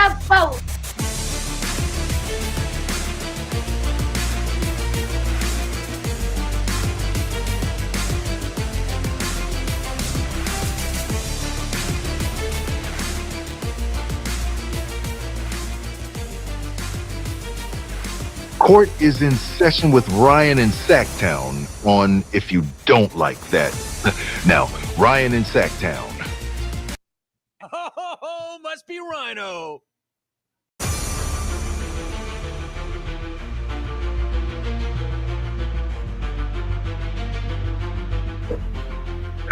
the boat. Court is in session with Ryan in Sacktown on If You Don't Like That. Now, Ryan in Sacktown. Oh, must be Rhino.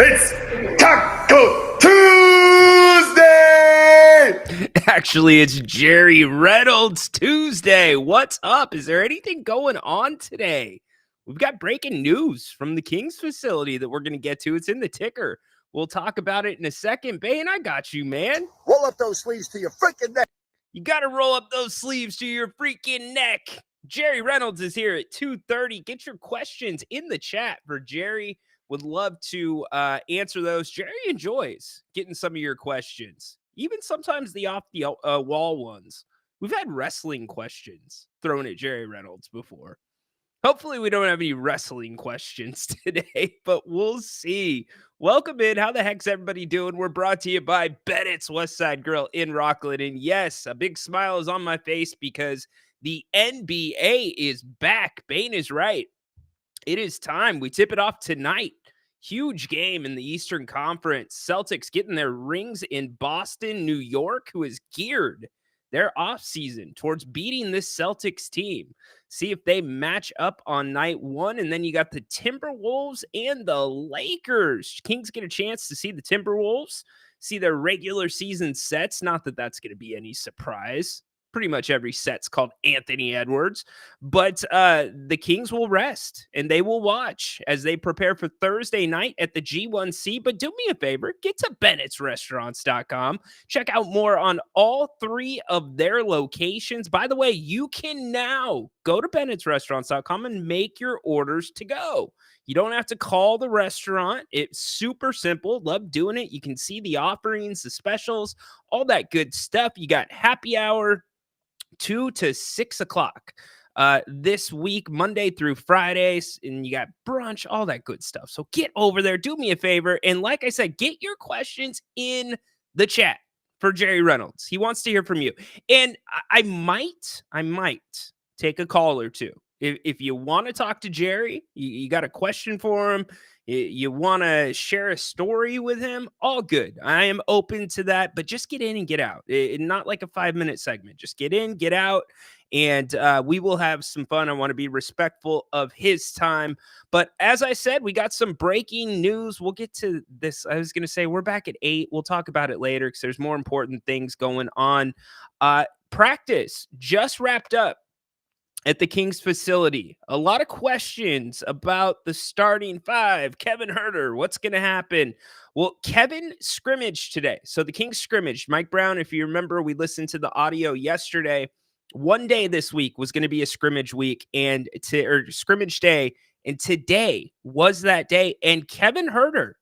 It's Taco Tuesday! Actually, it's Jerry Reynolds Tuesday. What's up? Is there anything going on today? We've got breaking news from the Kings facility that we're going to get to. It's in the ticker. We'll talk about it in a second. Bane, I got you, man. Roll up those sleeves to your freaking neck. You got to roll up those sleeves to your freaking neck. Jerry Reynolds is here at 2:30. Get your questions in the chat for Jerry. Would love to answer those. Jerry enjoys getting some of your questions, even sometimes the off-the-wall ones. We've had wrestling questions thrown at Jerry Reynolds before. Hopefully we don't have any wrestling questions today, but we'll see. Welcome in. How the heck's everybody doing? We're brought to you by Bennett's West Side Grill in Rockland. And yes, a big smile is on my face because the NBA is back. Bane is right. It is time. We tip it off tonight. Huge game in the Eastern Conference. Celtics getting their rings in Boston, New York, who is geared their offseason towards beating this Celtics team. See if they match up on night one. And then you got the Timberwolves and the Lakers. Kings get a chance to see the Timberwolves, see their regular season sets. Not that that's going to be any surprise. Pretty much every set's called Anthony Edwards, but the Kings will rest and they will watch as they prepare for Thursday night at the G1C. But do me a favor, get to Bennett'sRestaurants.com. Check out more on all three of their locations. By the way, you can now go to Bennett'sRestaurants.com and make your orders to go. You don't have to call the restaurant. It's super simple. Love doing it. You can see the offerings, the specials, all that good stuff. You got happy hour 2 to 6 o'clock this week, Monday through Fridays, and you got brunch, all that good stuff. So get over there, do me a favor, and like I said, get your questions in the chat for Jerry Reynolds. He wants to hear from you, and I might take a call or two. If you want to talk to Jerry, you got a question for him, you want to share a story with him, all good. I am open to that, but just get in and get out. Not like a 5-minute segment. Just get in, get out, and we will have some fun. I want to be respectful of his time. But as I said, we got some breaking news. We'll get to this. I was going to say we're back at 8. We'll talk about it later because there's more important things going on. Practice just wrapped up at the Kings facility. A lot of questions about the starting five. Kevin Huerter, what's going to happen? Well, Kevin scrimmaged today. So the Kings scrimmaged. Mike Brown, if you remember, we listened to the audio yesterday. One day this week was going to be a scrimmage week or scrimmage day. And today was that day. And Kevin Huerter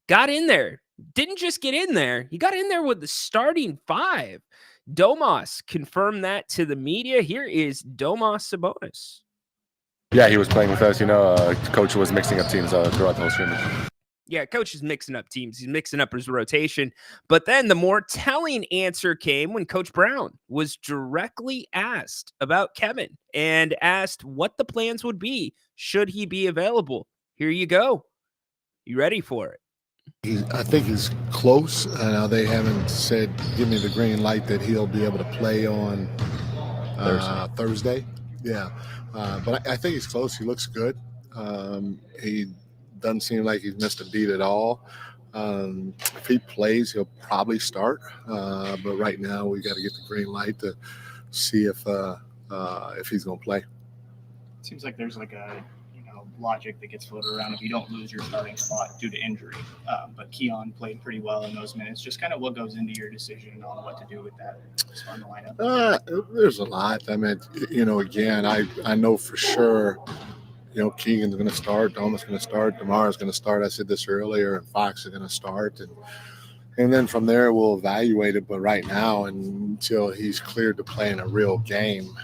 got in there. Didn't just get in there. He got in there with the starting five. Domas confirmed that to the media. Here is Domas Sabonis. Yeah, he was playing with us. Coach was mixing up teams throughout the whole scrimmage. Yeah, coach is mixing up teams. He's mixing up his rotation. But then the more telling answer came when Coach Brown was directly asked about Kevin and asked what the plans would be should he be available. Here you go. You ready for it? I think he's close. They haven't said, give me the green light that he'll be able to play on Thursday. Yeah. But I think he's close. He looks good. He doesn't seem like he's missed a beat at all. If he plays, he'll probably start. But right now we got to get the green light to see if he's going to play. Seems like there's like a logic that gets floated around if you don't lose your starting spot due to injury. But Keon played pretty well in those minutes. Just kind of what goes into your decision on what to do with that in the lineup? There's a lot. I mean, again, I know for sure, Keegan's going to start, Doma's going to start, DeMar's going to start. I said this earlier, and Fox is going to start. And then from there, we'll evaluate it. But right now, until he's cleared to play in a real game,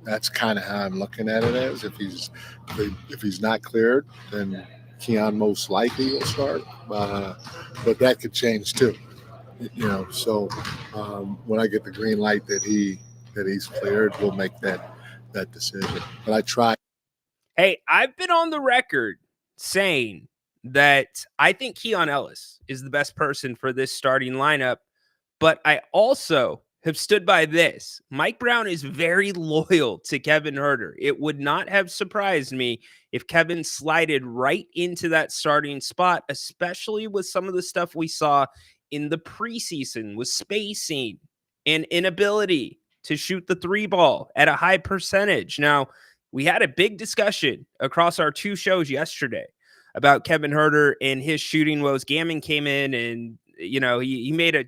that's kind of how I'm looking at it as. If he's not cleared, then Keon most likely will start. But that could change too. So when I get the green light that he's cleared, we'll make that decision. But I try. Hey, I've been on the record saying that I think Keon Ellis is the best person for this starting lineup, but I also have stood by this. Mike Brown is very loyal to Kevin Huerter. It would not have surprised me if Kevin slided right into that starting spot, especially with some of the stuff we saw in the preseason with spacing and inability to shoot the three ball at a high percentage. Now, we had a big discussion across our two shows yesterday about Kevin Huerter and his shooting woes. Gammon came in and, he made a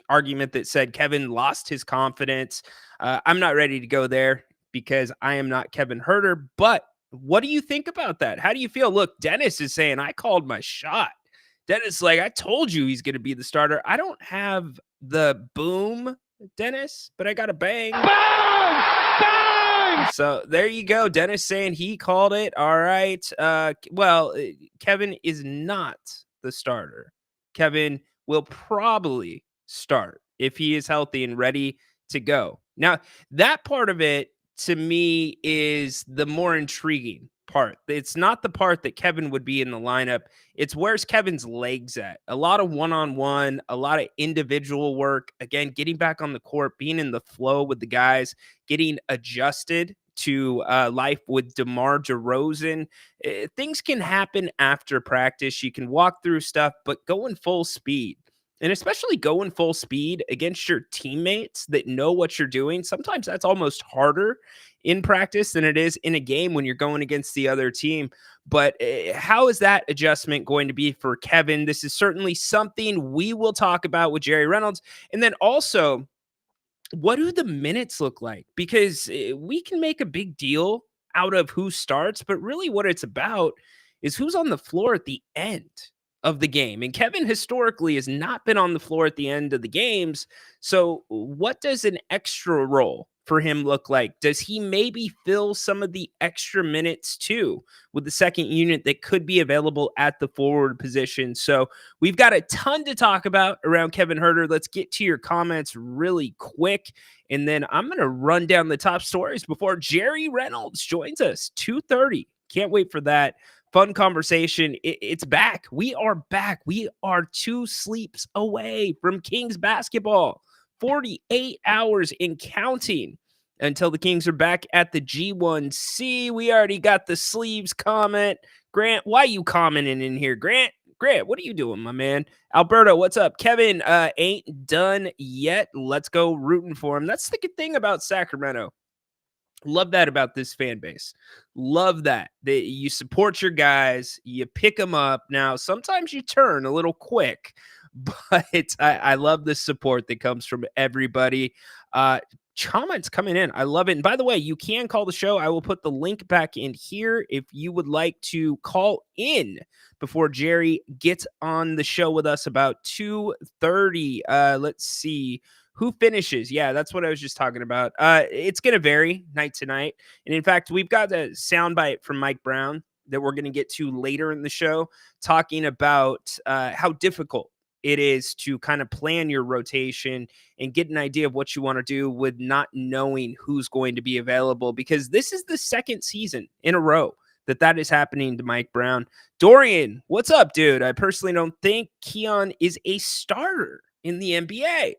argument that said Kevin lost his confidence. I'm not ready to go there because I am not Kevin Huerter. But what do you think about that? How do you feel? Look, Dennis is saying I called my shot. Dennis, I told you he's going to be the starter. I don't have the boom, Dennis, but I got a bang. Bang! So there you go. Dennis saying he called it. All right. Kevin is not the starter. Kevin will probably start if he is healthy and ready to go. Now, that part of it to me is the more intriguing part. It's not the part that Kevin would be in the lineup. It's where's Kevin's legs at? A lot of one-on-one, a lot of individual work. Again, getting back on the court, being in the flow with the guys, getting adjusted to life with DeMar DeRozan. Things can happen after practice. You can walk through stuff, but going full speed. And especially going full speed against your teammates that know what you're doing, sometimes that's almost harder in practice than it is in a game when you're going against the other team. But how is that adjustment going to be for Kevin? This is certainly something we will talk about with Jerry Reynolds. And then also, what do the minutes look like? Because we can make a big deal out of who starts, but really what it's about is who's on the floor at the end of the game. And Kevin historically has not been on the floor at the end of the games. So what does an extra role for him look like? Does he maybe fill some of the extra minutes too with the second unit that could be available at the forward position? So we've got a ton to talk about around Kevin Huerter. Let's get to your comments really quick. And then I'm going to run down the top stories before Jerry Reynolds joins us. 2:30. Can't wait for that. Fun conversation. It's back. We are back. We are 2 sleeps away from Kings basketball. 48 hours in counting until the Kings are back at the G1C. We already got the sleeves comment. Grant, why you commenting in here? Grant, what are you doing, my man? Alberto, what's up? Kevin ain't done yet. Let's go rooting for him. That's the good thing about Sacramento. Love that about this fan base. Love that you support your guys, you pick them up. Now, sometimes you turn a little quick, but I love the support that comes from everybody. Comments coming in. I love it. And by the way, you can call the show. I will put the link back in here if you would like to call in before Jerry gets on the show with us about 2:30. Let's see. Who finishes? Yeah, that's what I was just talking about. It's going to vary night to night. And in fact, we've got a soundbite from Mike Brown that we're going to get to later in the show, talking about how difficult it is to kind of plan your rotation and get an idea of what you want to do with not knowing who's going to be available, because this is the second season in a row that is happening to Mike Brown. Dorian, what's up, dude? I personally don't think Keon is a starter in the NBA.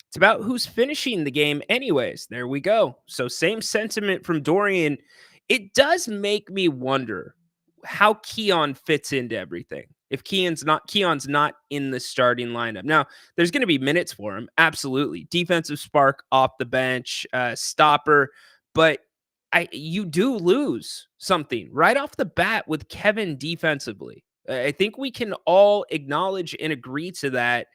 It's about who's finishing the game anyways. There we go. So same sentiment from Dorian. It does make me wonder how Keon fits into everything. If Keon's not in the starting lineup. Now, there's going to be minutes for him. Absolutely. Defensive spark off the bench, stopper. But you do lose something right off the bat with Kevin defensively. I think we can all acknowledge and agree to that.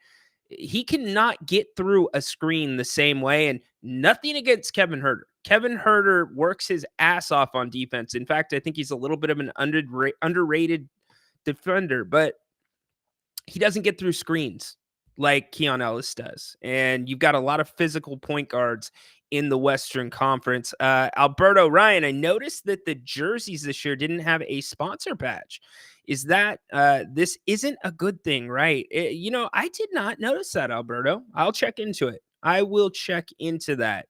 He cannot get through a screen the same way, and nothing against Kevin Huerter. Kevin Huerter works his ass off on defense. In fact, I think he's a little bit of an underrated defender, but he doesn't get through screens like Keon Ellis does. And you've got a lot of physical point guards in the Western Conference. Alberto, Ryan, I noticed that the jerseys this year didn't have a sponsor patch. Is that this isn't a good thing, right? I did not notice that, Alberto. I'll check into it. I will check into that.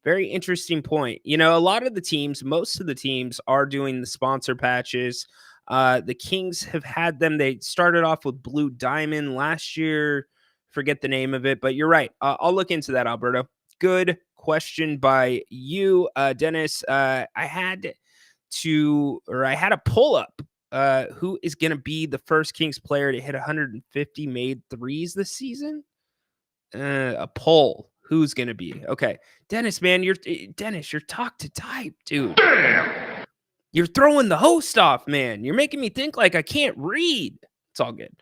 Very interesting point. A lot of the teams, most of the teams are doing the sponsor patches. The Kings have had them. They started off with Blue Diamond last year. Forget the name of it, but you're right. I'll look into that, Alberto. Good question by you, Dennis. I had a pull up. Who is going to be the first Kings player to hit 150 made threes this season? A poll. Who's going to be? Okay. Dennis, man, you're talk to type, dude. Damn. You're throwing the host off, man. You're making me think like I can't read. It's all good.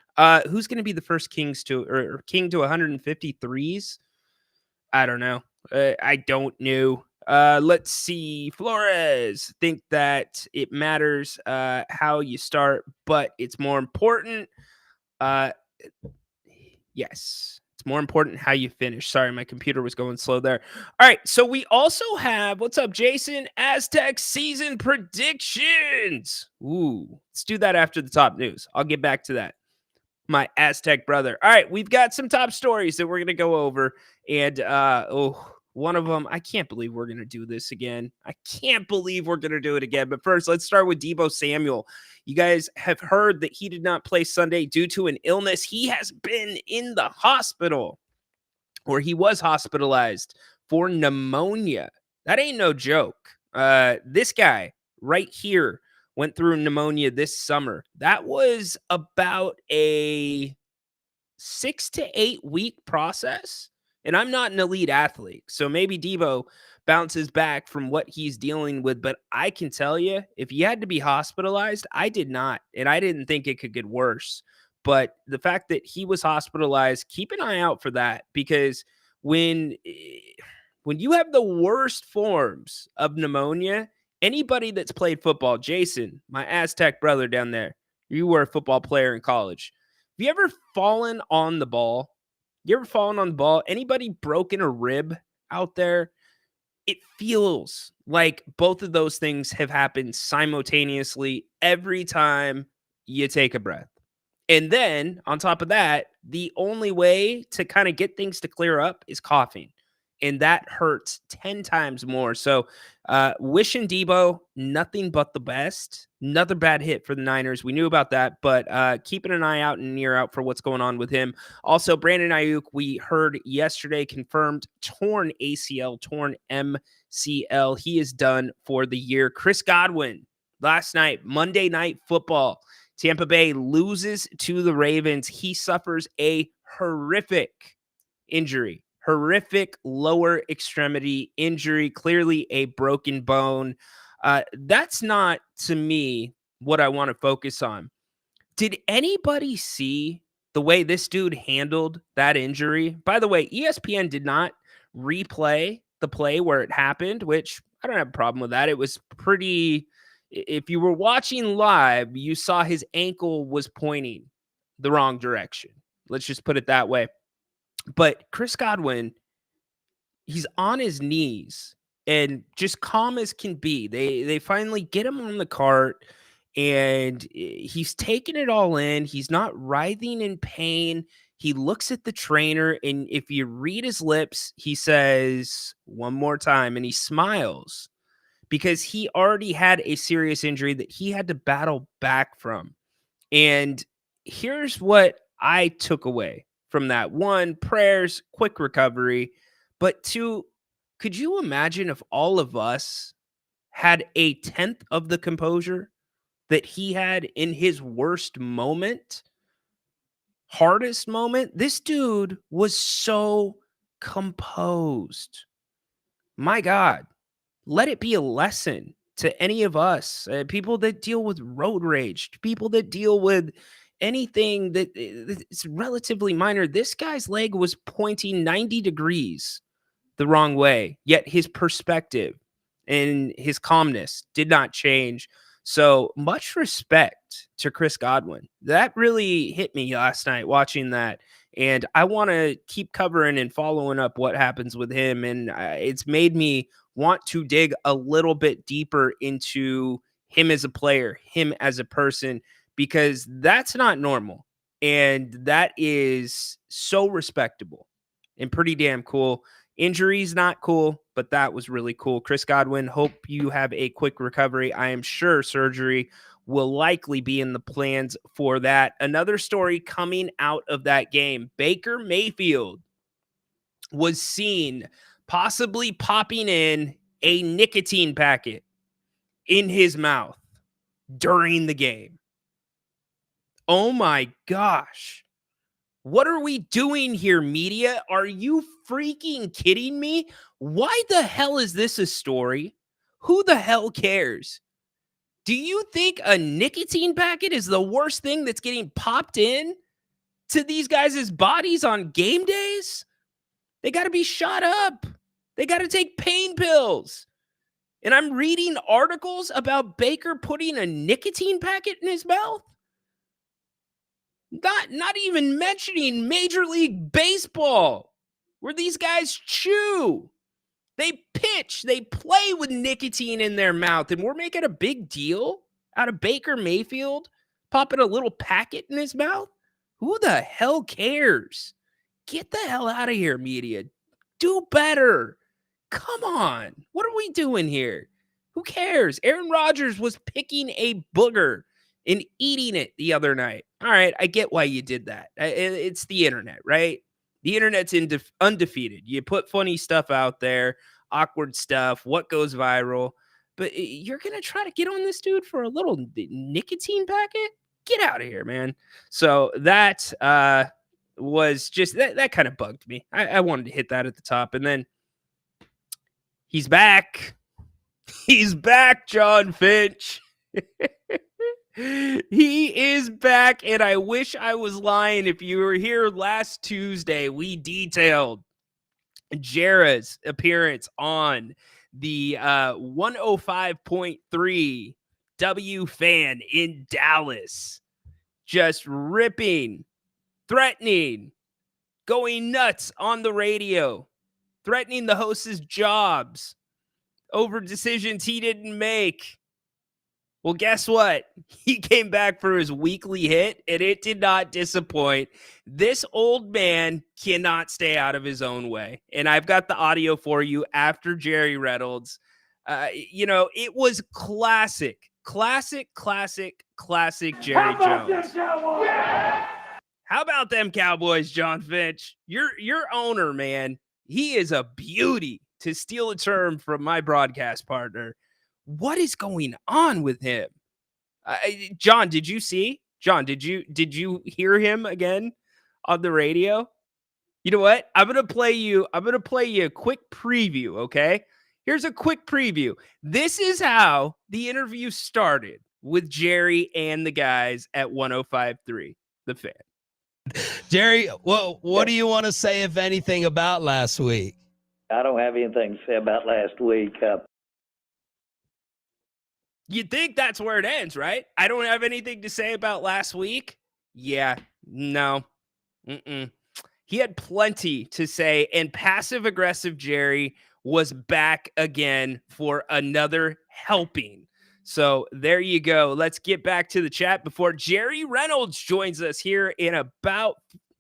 Who's going to be the first king to 150 threes? I don't know. I don't know. Let's see. Flores think that it matters how you start, but it's more important. Yes. More important how you finish. Sorry, my computer was going slow there. All right, so we also have, what's up, Jason? Aztec season predictions. Ooh, let's do that after the top news. I'll get back to that. My Aztec brother. All right, we've got some top stories that we're going to go over. And, one of them, I can't believe we're going to do this again. I can't believe we're going to do it again. But first, let's start with Deebo Samuel. You guys have heard that he did not play Sunday due to an illness. He has been in the hospital, or he was hospitalized for pneumonia. That ain't no joke. This guy right here went through pneumonia this summer. That was about a 6 to 8 week process. And I'm not an elite athlete, so maybe Deebo bounces back from what he's dealing with. But I can tell you, if he had to be hospitalized, I did not. And I didn't think it could get worse. But the fact that he was hospitalized, keep an eye out for that. Because when you have the worst forms of pneumonia, anybody that's played football, Jason, my Aztec brother down there, you were a football player in college. Have you ever fallen on the ball? Anybody broken a rib out there? It feels like both of those things have happened simultaneously every time you take a breath. And then on top of that, the only way to kind of get things to clear up is coughing. And that hurts 10 times more. So wishing Deebo nothing but the best. Another bad hit for the Niners. We knew about that, but keeping an eye out and ear out for what's going on with him. Also, Brandon Ayuk, we heard yesterday, confirmed torn ACL, torn MCL. He is done for the year. Chris Godwin, last night, Monday Night Football. Tampa Bay loses to the Ravens. He suffers a horrific injury. Horrific lower extremity injury, clearly a broken bone. That's not, to me, what I want to focus on. Did anybody see the way this dude handled that injury? By the way, ESPN did not replay the play where it happened, which I don't have a problem with that. It was pretty... If you were watching live, you saw his ankle was pointing the wrong direction. Let's just put it that way. But Chris Godwin, he's on his knees and just calm as can be. They finally get him on the cart and he's taking it all in. He's not writhing in pain. He looks at the trainer, and if you read his lips, he says one more time, and he smiles because he already had a serious injury that he had to battle back from. And here's what I took away from that. One, prayers, quick recovery. But two, could you imagine if all of us had a 10th of the composure that he had in his worst moment, hardest moment? This dude was so composed. My God, let it be a lesson to any of us, people that deal with road rage, people that deal with anything that is relatively minor. This guy's leg was pointing 90 degrees the wrong way, yet his perspective and his calmness did not change. So much respect to Chris Godwin. That really hit me last night watching that. And I want to keep covering and following up what happens with him. And it's made me want to dig a little bit deeper into him as a player, him as a person, because that's not normal. And that is so respectable and pretty damn cool. Injuries, not cool, but that was really cool. Chris Godwin, hope you have a quick recovery. I am sure surgery will likely be in the plans for that. Another story coming out of that game, Baker Mayfield was seen possibly popping in a nicotine packet in his mouth during the game. Oh my gosh. What are we doing here, media? Are you freaking kidding me? Why the hell is this a story? Who the hell cares? Do you think a nicotine packet is the worst thing that's getting popped in to these guys' bodies on game days? They got to be shot up. They got to take pain pills. And I'm reading articles about Baker putting a nicotine packet in his mouth. Not even mentioning Major League Baseball, where these guys chew. They pitch, they play with nicotine in their mouth, and we're making a big deal out of Baker Mayfield popping a little packet in his mouth. Who the hell cares? Get the hell out of here, media. Do better. Come on. What are we doing here? Who cares? Aaron Rodgers was picking a booger and eating it the other night. All right, I get why you did that. It's the internet, right? The internet's undefeated. You put funny stuff out there, awkward stuff, what goes viral. But you're going to try to get on this dude for a little nicotine packet? Get out of here, man. So that was just, that kind of bugged me. I wanted to hit that at the top. And then he's back. He's back, John Finch. He is back, and I wish I was lying. If you were here last Tuesday, we detailed Jera's appearance on the 105.3 W Fan in Dallas. Just ripping, threatening, going nuts on the radio, threatening the host's jobs over decisions he didn't make. Well, guess what? He came back for his weekly hit, and it did not disappoint. This old man cannot stay out of his own way. And I've got the audio for you after Jerry Reynolds. It was classic Jerry Jones. How about them Cowboys, John Finch? Your owner, man, he is a beauty, to steal a term from my broadcast partner. What is going on with him? John, did you see? John, did you hear him again on the radio? You know what? I'm gonna play you a quick preview, okay? Here's a quick preview. This is how the interview started with Jerry and the guys at 105.3 The Fan. Jerry, well, what do you want to say, if anything, about last week? I don't have anything to say about last week. You'd think that's where it ends, right? I don't have anything to say about last week. Yeah, no. He had plenty to say, and passive-aggressive Jerry was back again for another helping. So there you go. Let's get back to the chat before Jerry Reynolds joins us here in about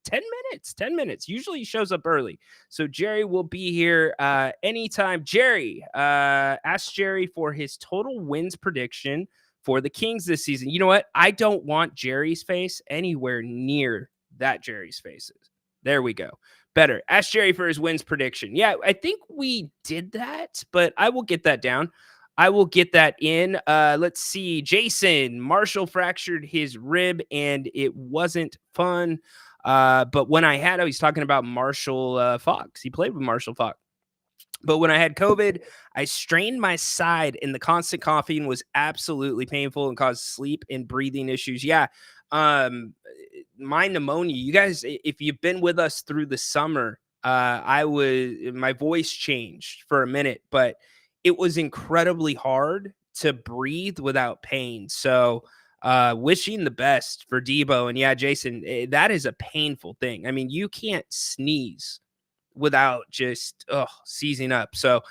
10 minutes. 10 minutes. Usually he shows up early. So Jerry will be here anytime. Jerry, ask Jerry for his total wins prediction for the Kings this season. You know what? I don't want Jerry's face anywhere near that Jerry's faces. There we go. Better. Ask Jerry for his wins prediction. Yeah, I think we did that, but I will get that down. I will get that in. Let's see. Jason, Marshall fractured his rib and it wasn't fun. But when I had, I was talking about Marshall Fox. He played with Marshall Fox. But when I had COVID, I strained my side and the constant coughing was absolutely painful and caused sleep and breathing issues. Yeah. My pneumonia, you guys, if you've been with us through the summer, my voice changed for a minute, but it was incredibly hard to breathe without pain. So wishing the best for Debo. And yeah, Jason, that is a painful thing. I mean, you can't sneeze without just seizing up. So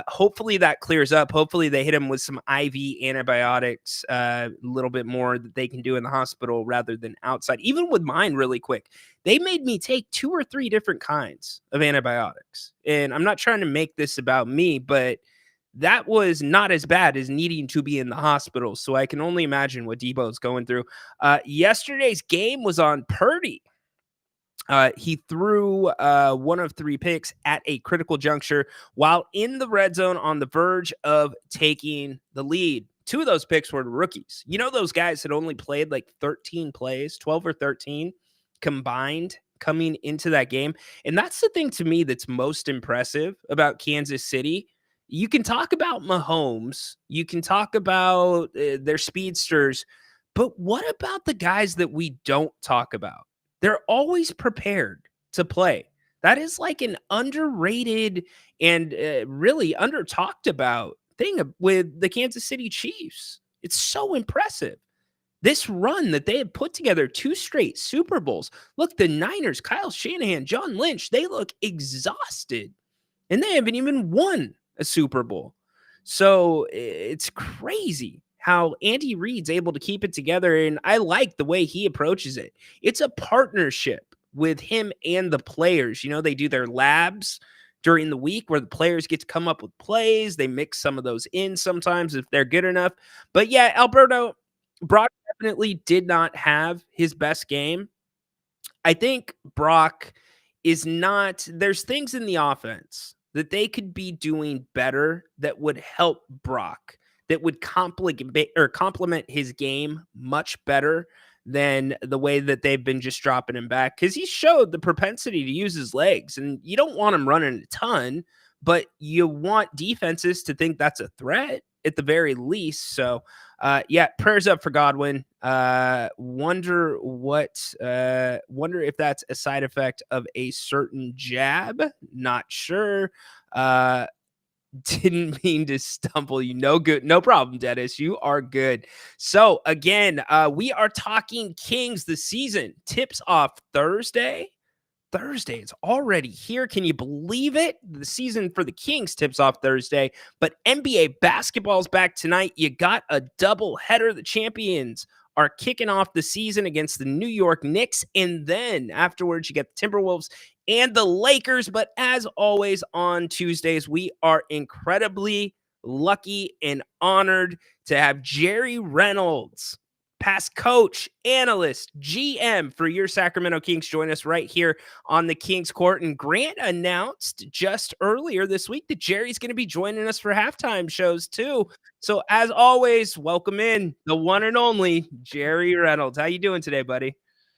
hopefully that clears up. Hopefully they hit him with some IV antibiotics, a little bit more that they can do in the hospital rather than outside. Even with mine, really quick, they made me take 2 or 3 different kinds of antibiotics. And I'm not trying to make this about me, but that was not as bad as needing to be in the hospital. So I can only imagine what Debo's going through. Yesterday's game was on Purdy. He threw 1 of 3 picks at a critical juncture while in the red zone on the verge of taking the lead. 2 of those picks were rookies. You know, those guys had only played like 13 plays, 12 or 13 combined coming into that game. And that's the thing to me that's most impressive about Kansas City. You can talk about Mahomes, you can talk about their speedsters, but what about the guys that we don't talk about? They're always prepared to play. That is like an underrated and really under talked about thing with the Kansas City Chiefs. It's so impressive. This run that they have put together 2 straight Super Bowls. Look, the Niners, Kyle Shanahan, John Lynch, they look exhausted and they haven't even won a Super Bowl. So it's crazy how Andy Reid's able to keep it together. And I like the way he approaches it. It's a partnership with him and the players. You know, they do their labs during the week where the players get to come up with plays. They mix some of those in sometimes if they're good enough. But yeah, Alberto, Brock definitely did not have his best game. I think Brock is not, there's things in the offense that they could be doing better that would help Brock, that would complement his game much better than the way that they've been just dropping him back. Because he showed the propensity to use his legs, and you don't want him running a ton, but you want defenses to think that's a threat at the very least. So, yeah, prayers up for Godwin. Wonder if that's a side effect of a certain jab. Not sure. Didn't mean to stumble you. No good. No problem, Dennis. You are good. So again, we are talking Kings. The season tips off Thursday. It's already here. Can you believe it? The season for the Kings tips off Thursday, but NBA basketball's back tonight. You got a double header. The champions are kicking off the season against the New York Knicks, and then afterwards you get the Timberwolves and the Lakers. But as always on Tuesdays, we are incredibly lucky and honored to have Jerry Reynolds, past coach, analyst, GM for your Sacramento Kings, join us right here on the Kings Court. And Grant announced just earlier this week that Jerry's going to be joining us for halftime shows too. So as always, welcome in the one and only Jerry Reynolds. How you doing today, buddy?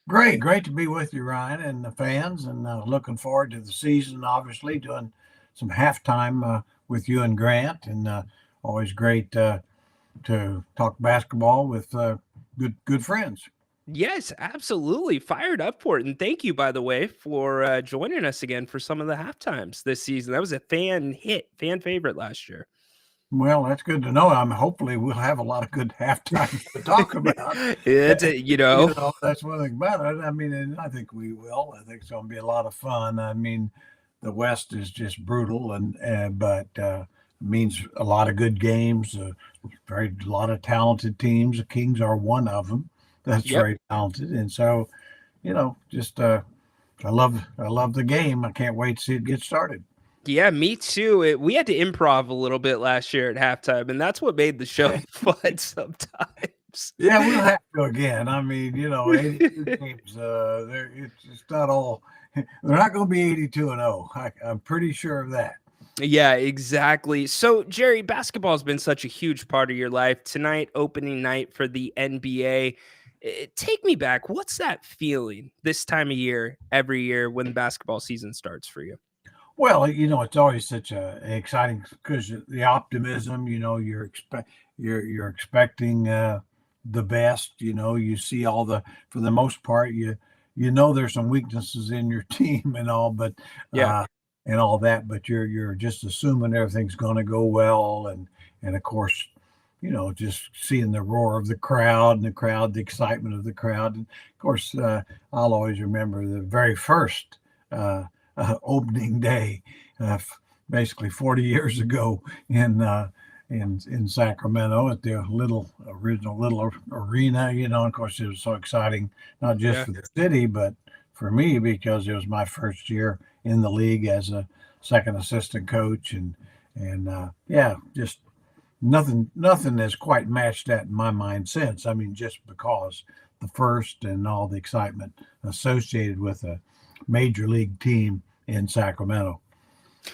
Great to be with you, Ryan, and the fans, and looking forward to the season. Obviously, doing some halftime with you and Grant, and always great to talk basketball with good friends. Yes, absolutely. Fired up for it. And thank you, by the way, for joining us again for some of the halftimes this season. That was a fan favorite last year. Well, that's good to know. Hopefully we'll have a lot of good halftimes to talk about. You know, that's one thing about it. I mean, and I think we will. I think it's going to be a lot of fun. I mean, the West is just brutal, but means a lot of good games, a lot of talented teams. The Kings are one of them. That's very talented, and so just I love the game. I can't wait to see it get started. Yeah, me too. We had to improv a little bit last year at halftime, and that's what made the show fun sometimes. Yeah, we'll have to again. I mean, 82 games. It's not all. They're not going to be 82-0. I'm pretty sure of that. Yeah, exactly. So, Jerry, basketball has been such a huge part of your life. Tonight, opening night for the NBA. Take me back. What's that feeling this time of year, every year when the basketball season starts for you? Well, it's always such an exciting because the optimism. You're expecting the best. You see for the most part, there's some weaknesses in your team and all, but and all that, but you're just assuming everything's going to go well, and of course, just seeing the roar of the crowd and the excitement of the crowd. And of course, I'll always remember the very first opening day, basically 40 years ago in Sacramento at the original little arena. Of course, it was so exciting, not just for the city, but for me, because it was my first year in the league as a second assistant coach, and just nothing has quite matched that in my mind since. I mean, just because the first and all the excitement associated with a major league team in Sacramento.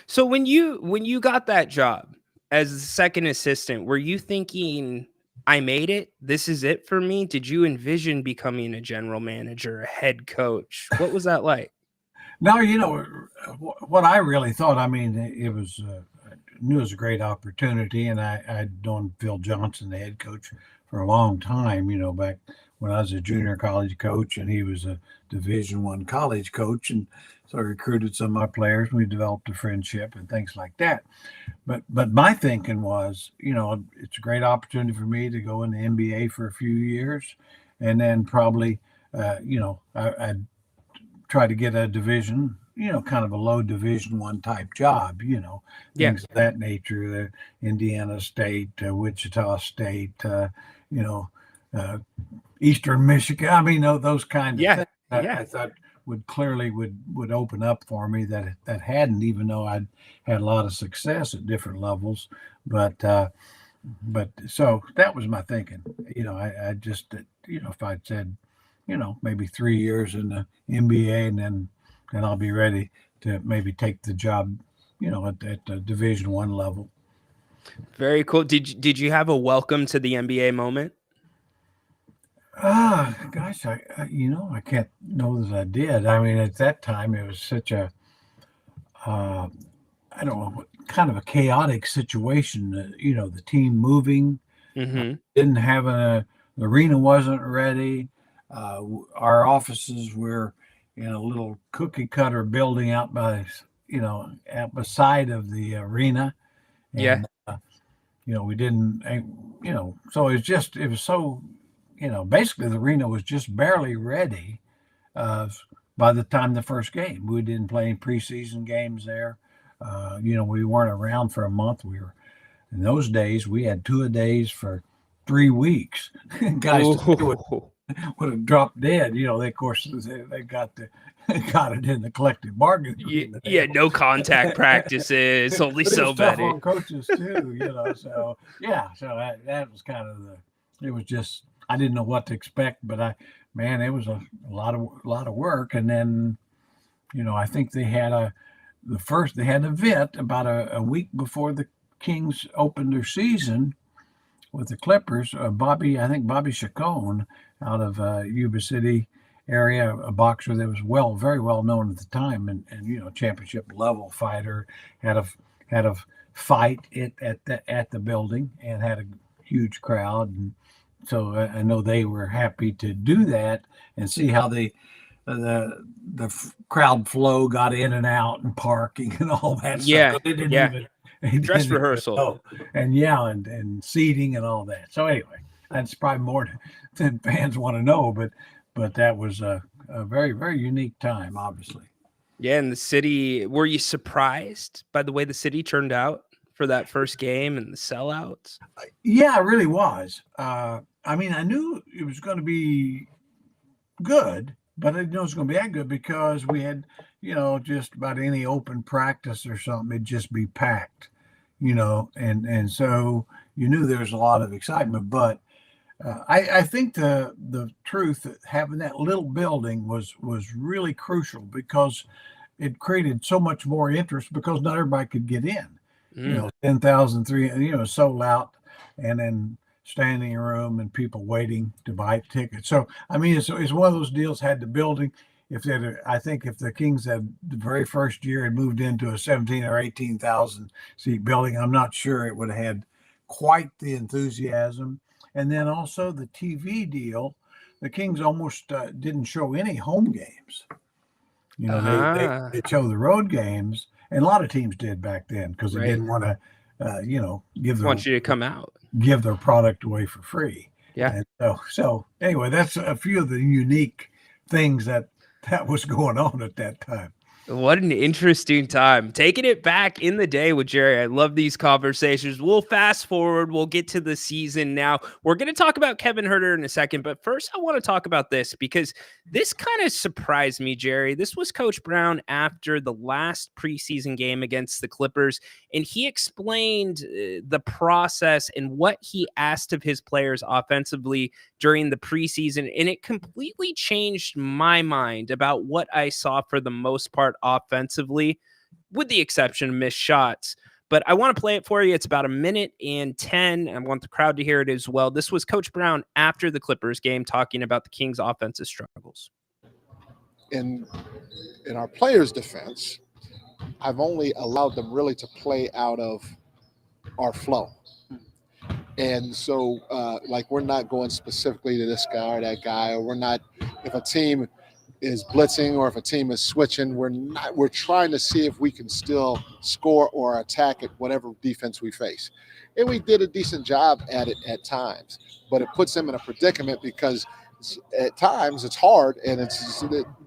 So when you got that job as a second assistant, were you thinking, I made it? This is it for me? Did you envision becoming a general manager, a head coach? What was that like? Now, what I really thought, I mean, it was, I knew it was a great opportunity, and I'd known Phil Johnson, the head coach, for a long time, back when I was a junior college coach, and he was a Division I college coach. And so I recruited some of my players, and we developed a friendship and things like that. But my thinking was, it's a great opportunity for me to go in the NBA for a few years, and then probably, I'd try to get a division, kind of a low Division I type job, things of that nature, the Indiana State, Wichita State, Eastern Michigan. I mean, those kind of things I thought would open up for me that hadn't, even though I'd had a lot of success at different levels. But so that was my thinking. I just, if I'd said, maybe 3 years in the NBA, and then I'll be ready to maybe take the job, at the Division I level. Very cool. Did you have a welcome to the NBA moment? Gosh, I can't know that I did. I mean, at that time, it was such a, I don't know, kind of a chaotic situation. The team moving, didn't have the arena wasn't ready. Our offices were in a little cookie cutter building out by, out beside of the arena. And, we didn't, so it was so, basically the arena was just barely ready by the time the first game. We didn't play any preseason games there. We weren't around for a month. In those days, we had 2-a-days for 3 weeks. Guys would have dropped dead. They, of course, they got it in the collective bargaining agreement. Yeah, no contact practices, only so many. On coaches too, So so that was kind of it was just, I didn't know what to expect, but it was a lot of work. And then, I think they had an event about a week before the Kings opened their season with the Clippers. Bobby Chacon out of Yuba City area, a boxer that was very well known at the time, and championship level fighter, had a fight at the building and had a huge crowd. And so I know they were happy to do that and see how the crowd flow got in and out and parking and all that stuff. They didn't even dress rehearsal and seating and all that. So anyway, that's probably more than fans want to know, but that was a very, very unique time, obviously. Yeah, in the city, were you surprised by the way the city turned out for that first game and the sellouts? Yeah, I really was. I mean, I knew it was going to be good, but I didn't know it was going to be that good because we had, just about any open practice or something, it'd just be packed, and so you knew there was a lot of excitement. But I think the truth that having that little building was really crucial because it created so much more interest because not everybody could get in. 10,003, sold out, and then standing room and people waiting to buy tickets. So, I mean, it's one of those deals. Had the building, I think if the Kings had the very first year had moved into a 17 or 18,000 seat building, I'm not sure it would have had quite the enthusiasm. And then also the TV deal, the Kings almost didn't show any home games. They show the road games, and a lot of teams did back then because they didn't want to give Want you to come out. give their product away for free. Yeah. And so anyway, that's a few of the unique things that was going on at that time. What an interesting time. Taking it back in the day with Jerry. I love these conversations. We'll fast forward. We'll get to the season now. We're going to talk about Kevin Huerter in a second, but first I want to talk about this because this kind of surprised me, Jerry. This was Coach Brown after the last preseason game against the Clippers, and he explained the process and what he asked of his players offensively during the preseason, and it completely changed my mind about what I saw for the most part offensively, with the exception of missed shots. But I want to play it for you. It's about 1:10. I want the crowd to hear it as well. This was Coach Brown after the Clippers game talking about the Kings' offensive struggles. In our players' defense, I've only allowed them really to play out of our flow. And so, we're not going specifically to this guy or that guy, or we're not, if a team is blitzing or if a team is switching, we're trying to see if we can still score or attack at whatever defense we face. And we did a decent job at it at times, but it puts them in a predicament because at times it's hard and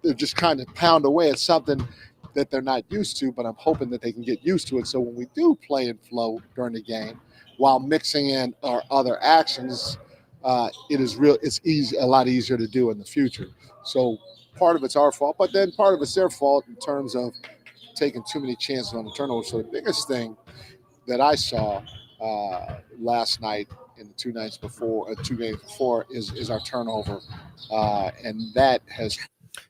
they're just kind of pound away at something that they're not used to, but I'm hoping that they can get used to it. So when we do play in flow during the game, while mixing in our other actions, it's a lot easier to do in the future. So part of it's our fault, but then part of it's their fault in terms of taking too many chances on the turnover. So the biggest thing that I saw last night in the 2 games before is our turnover, and that has.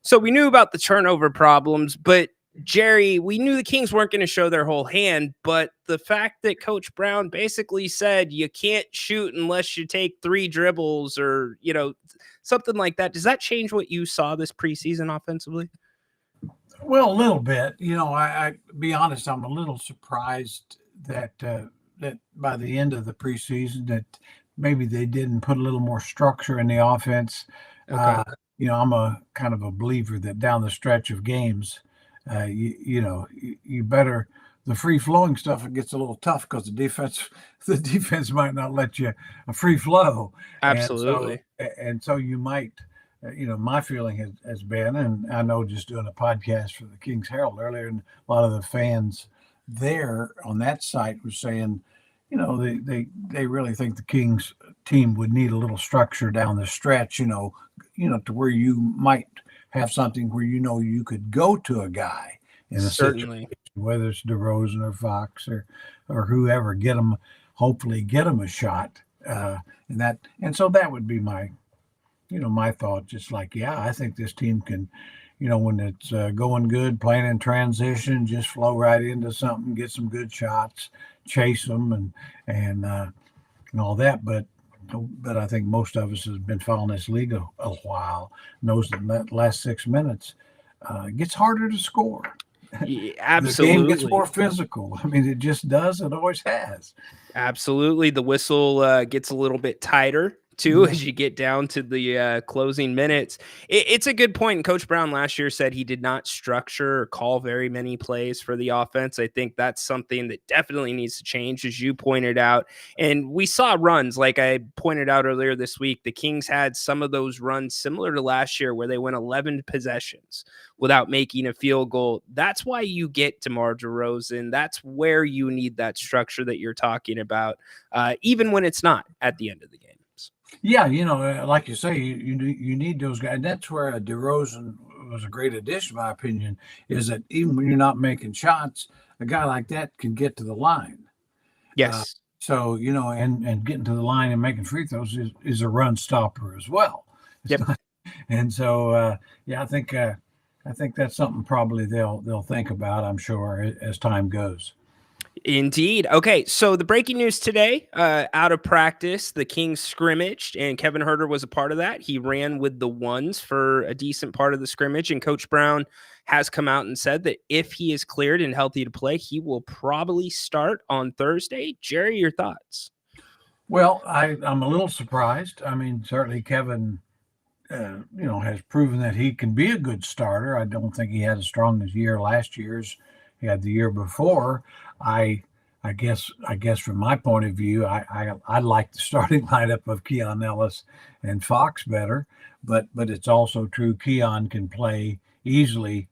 So we knew about the turnover problems, but Jerry, we knew the Kings weren't going to show their whole hand, but the fact that Coach Brown basically said you can't shoot unless you take 3 dribbles or, something like that, does that change what you saw this preseason offensively? Well, a little bit. I be honest, I'm a little surprised that by the end of the preseason that maybe they didn't put a little more structure in the offense. Okay. I'm a kind of a believer that down the stretch of games, you better, the free flowing stuff, it gets a little tough because the defense might not let you a free flow. Absolutely. And so you might, my feeling has been, and I know just doing a podcast for the Kings Herald earlier, and a lot of the fans there on that site were saying, they really think the Kings team would need a little structure down the stretch, to where you might have something where you could go to a guy in a situation, whether it's DeRozan or Fox or whoever, hopefully get them a shot, and so that would be my thought. Just like, I think this team can, when it's going good, playing in transition, just flow right into something, get some good shots, chase them, and all that, but I think most of us has been following this league a while, knows that last 6 minutes it gets harder to score. Yeah, absolutely. The game gets more physical. I mean, it just does. It always has. Absolutely. The whistle gets a little bit tighter too as you get down to the closing minutes. It's a good point. And Coach Brown last year said he did not structure or call very many plays for the offense. I think that's something that definitely needs to change, as you pointed out. And we saw runs, like I pointed out earlier this week. The Kings had some of those runs similar to last year where they went 11 possessions without making a field goal. That's why you get DeMar DeRozan. That's where you need that structure that you're talking about, even when it's not at the end of the game. Yeah, like you say, you need those guys. And that's where DeRozan was a great addition, in my opinion, is that even when you're not making shots, a guy like that can get to the line. Yes. So, and getting to the line and making free throws is a run stopper as well. And so, I think that's something probably they'll think about, I'm sure, as time goes. Indeed. Okay, so the breaking news today, out of practice, the Kings scrimmaged, and Kevin Huerter was a part of that. He ran with the ones for a decent part of the scrimmage, and Coach Brown has come out and said that if he is cleared and healthy to play, he will probably start on Thursday. Jerry, your thoughts? Well, I'm a little surprised. I mean, certainly Kevin, has proven that he can be a good starter. I don't think he had as strong as year last year's he had the year before. I I guess from my point of view, I like the starting lineup of Keon Ellis and Fox better, but it's also true Keon can play easily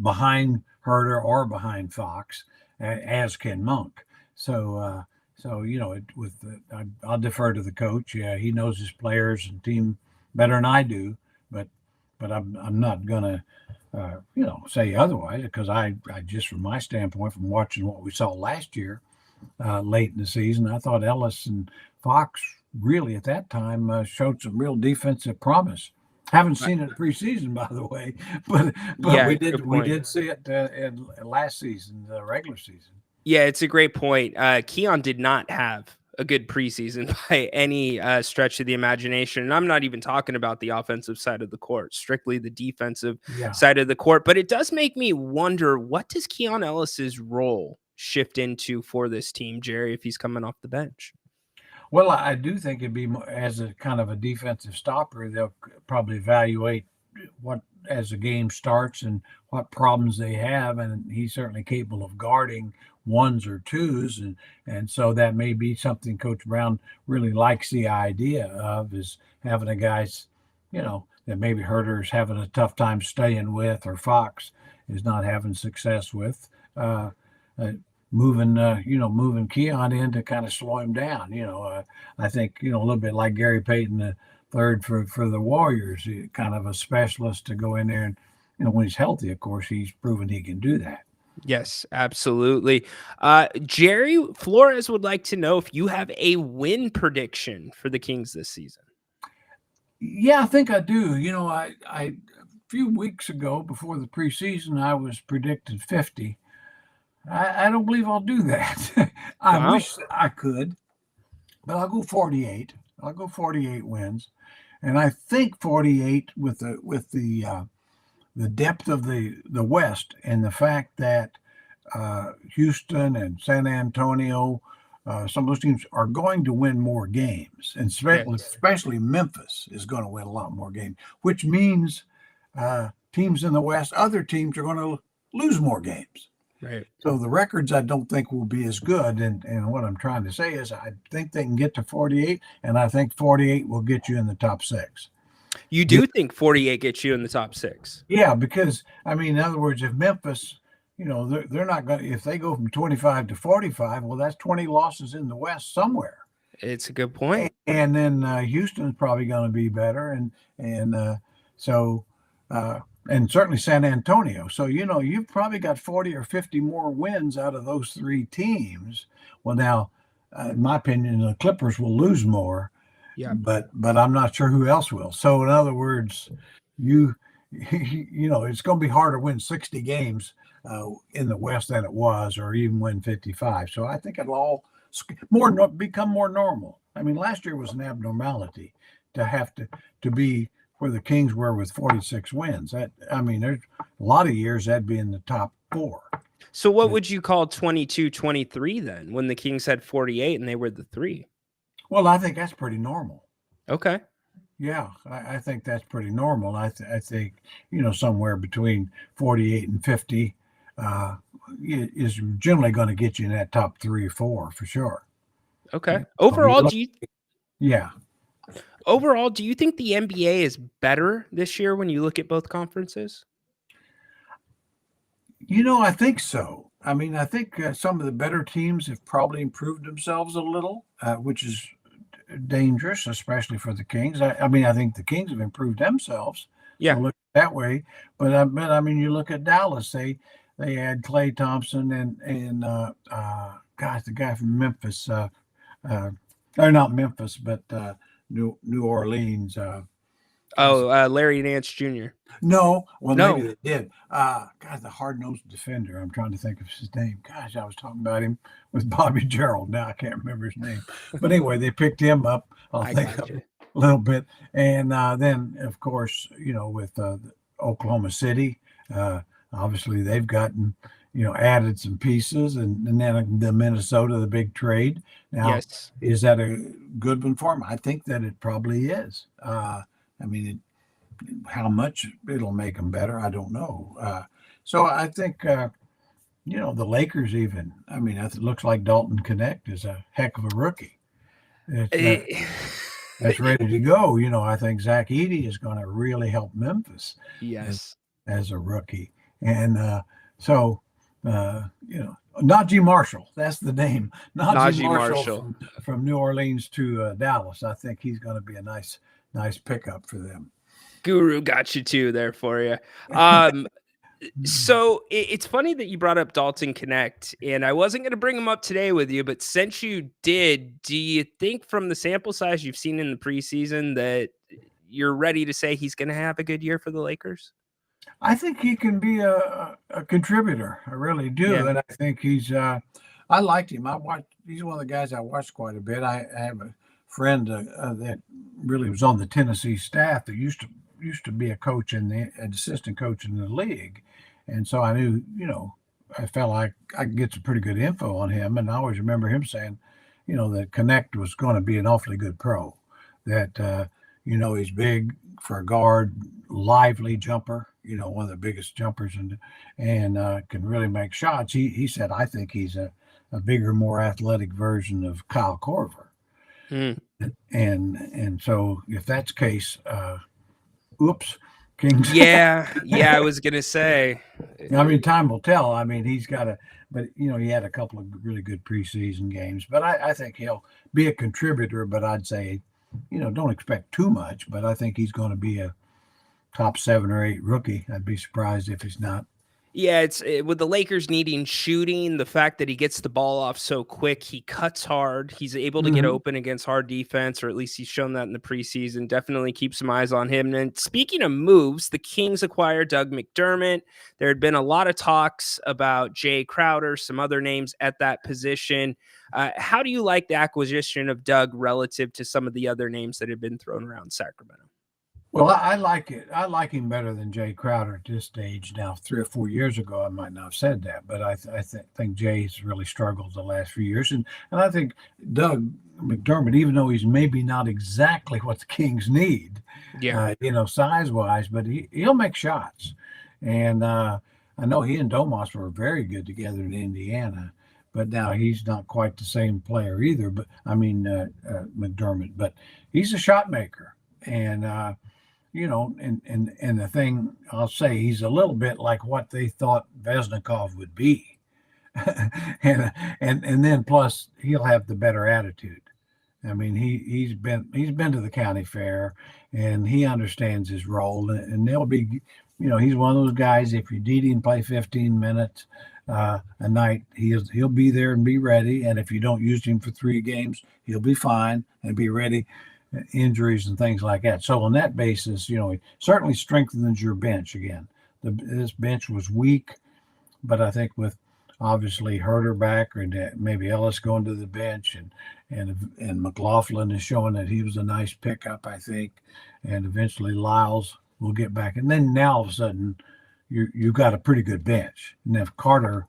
behind Herder or behind Fox, as can Monk. So I'll defer to the coach. Yeah, he knows his players and team better than I do, but I'm not gonna say otherwise, because I just from my standpoint, from watching what we saw last year, late in the season, I thought Ellis and Fox really at that time showed some real defensive promise. Haven't seen it preseason, by the way, but Yeah, we good did point. see it in last season, the regular season. Yeah, it's a great point. Keon did not have a good preseason by any stretch of the imagination. And I'm not even talking about the offensive side of the court, strictly the defensive Yeah. side of the court. But it does make me wonder, what does Keon Ellis's role shift into for this team, Jerry, if he's coming off the bench? Well, I do think it'd be as a kind of a defensive stopper. They'll probably evaluate what as the game starts and what problems they have, and he's certainly capable of guarding ones or twos, and so that may be something Coach Brown really likes the idea of, is having a guys, that maybe Herder's having a tough time staying with, or Fox is not having success with. Uh, moving Keon in to kind of slow him down. I think, a little bit like Gary Payton the third for the Warriors, kind of a specialist to go in there and, when he's healthy, of course, he's proven he can do that. Yes, absolutely. Jerry Flores would like to know if you have a win prediction for the Kings this season. Yeah, I think I do. I a few weeks ago before the preseason, I was predicted 50. I don't believe I'll do that. I wish I could, but I'll go 48. I'll go 48 wins, and I think 48 with the depth of the West, and the fact that Houston and San Antonio, some of those teams are going to win more games, and especially Memphis is going to win a lot more games, which means teams in the West, other teams are going to lose more games. Right. So the records I don't think will be as good. And what I'm trying to say is I think they can get to 48, and I think 48 will get you in the top 6. You do think 48 gets you in the top 6? Yeah, because, in other words, if Memphis, they're not going to, if they go from 25 to 45, well, that's 20 losses in the West somewhere. It's a good point. And then Houston's probably going to be better. And certainly San Antonio. So, you've probably got 40 or 50 more wins out of those 3 teams. Well, now, in my opinion, the Clippers will lose more. Yeah. But I'm not sure who else will. So, in other words, it's going to be hard to win 60 games in the West than it was, or even win 55. So I think it'll all become more normal. Last year was an abnormality to have to be where the Kings were with 46 wins. There's a lot of years that'd be in the top 4. So what would you call 22-23 then, when the Kings had 48 and they were the 3? Well, I think that's pretty normal. Okay. Yeah, I think that's pretty normal. I think, somewhere between 48 and 50 is generally going to get you in that top 3 or 4 for sure. Okay. Overall, Overall, do you think the NBA is better this year when you look at both conferences? I think so. I think some of the better teams have probably improved themselves a little, which is dangerous, especially for the Kings. I think the Kings have improved themselves. Yeah. So look that way. But you look at Dallas. They had Klay Thompson and the guy from Memphis, or not Memphis, but New Orleans. Larry Nance Jr. No, well, maybe they did. The hard-nosed defender. I'm trying to think of his name. Gosh, I was talking about him with Bobby Gerald. Now I can't remember his name. But anyway, they picked him up. I'll think of a little bit. And then, of course, with Oklahoma City, obviously they've gotten, added some pieces, and then the Minnesota, the big trade. Now, is that a good one for them? I think that it probably is. How much it'll make them better, I don't know. So I think the Lakers even. I mean, it looks like Dalton Connect is a heck of a rookie. That's ready to go. I think Zach Edey is going to really help Memphis Yes. as a rookie. And Najee Marshall, that's the name. Najee Marshall from New Orleans to Dallas. I think he's going to be a nice pickup for them. Guru got you too there for you. So it's funny that you brought up Dalton Connect, and I wasn't going to bring him up today with you, but since you did, do you think from the sample size you've seen in the preseason that you're ready to say he's going to have a good year for the Lakers? I think he can be a contributor. I really do. Yeah. And I think I liked him. He's one of the guys I watched quite a bit. I have a friend that really was on the Tennessee staff that used to be a coach an assistant coach in the league. And so I knew, I felt like I could get some pretty good info on him. And I always remember him saying, that Connect was going to be an awfully good pro, that, he's big for a guard, lively jumper, one of the biggest jumpers and can really make shots. He said, I think he's a bigger, more athletic version of Kyle Korver. And so if that's the case, oops, Kings. Yeah, I was gonna say. I mean, time will tell. I mean, he's got but he had a couple of really good preseason games. But I think he'll be a contributor. But I'd say, don't expect too much. But I think he's going to be a top 7 or 8 rookie. I'd be surprised if he's not. Yeah, it's with the Lakers needing shooting, the fact that he gets the ball off so quick, he cuts hard, he's able to get open against hard defense, or at least he's shown that in the preseason. Definitely keep some eyes on him. And speaking of moves, the Kings acquired Doug McDermott. There had been a lot of talks about Jay Crowder, some other names at that position. How do you like the acquisition of Doug relative to some of the other names that have been thrown around Sacramento? Well, I like it. I like him better than Jay Crowder at this stage. Now, 3 or 4 years ago, I might not have said that, but I think Jay's really struggled the last few years. And I think Doug McDermott, even though he's maybe not exactly what the Kings need, size-wise, but he'll make shots. And I know he and Domas were very good together in Indiana, but now he's not quite the same player either. But McDermott, but he's a shot maker. And, and the thing I'll say, he's a little bit like what they thought Vesnikov would be. and then plus he'll have the better attitude. I mean, he's been to the county fair and he understands his role, and they'll be, he's one of those guys, if you need him play 15 minutes a night, he'll be there and be ready. And if you don't use him for 3 games, he'll be fine and be ready. Injuries and things like that. So on that basis, it certainly strengthens your bench again. This bench was weak, but I think with obviously Herter back, or maybe Ellis going to the bench, and McLaughlin is showing that he was a nice pickup, I think, and eventually Lyles will get back. And then now all of a sudden you've got a pretty good bench. And if Carter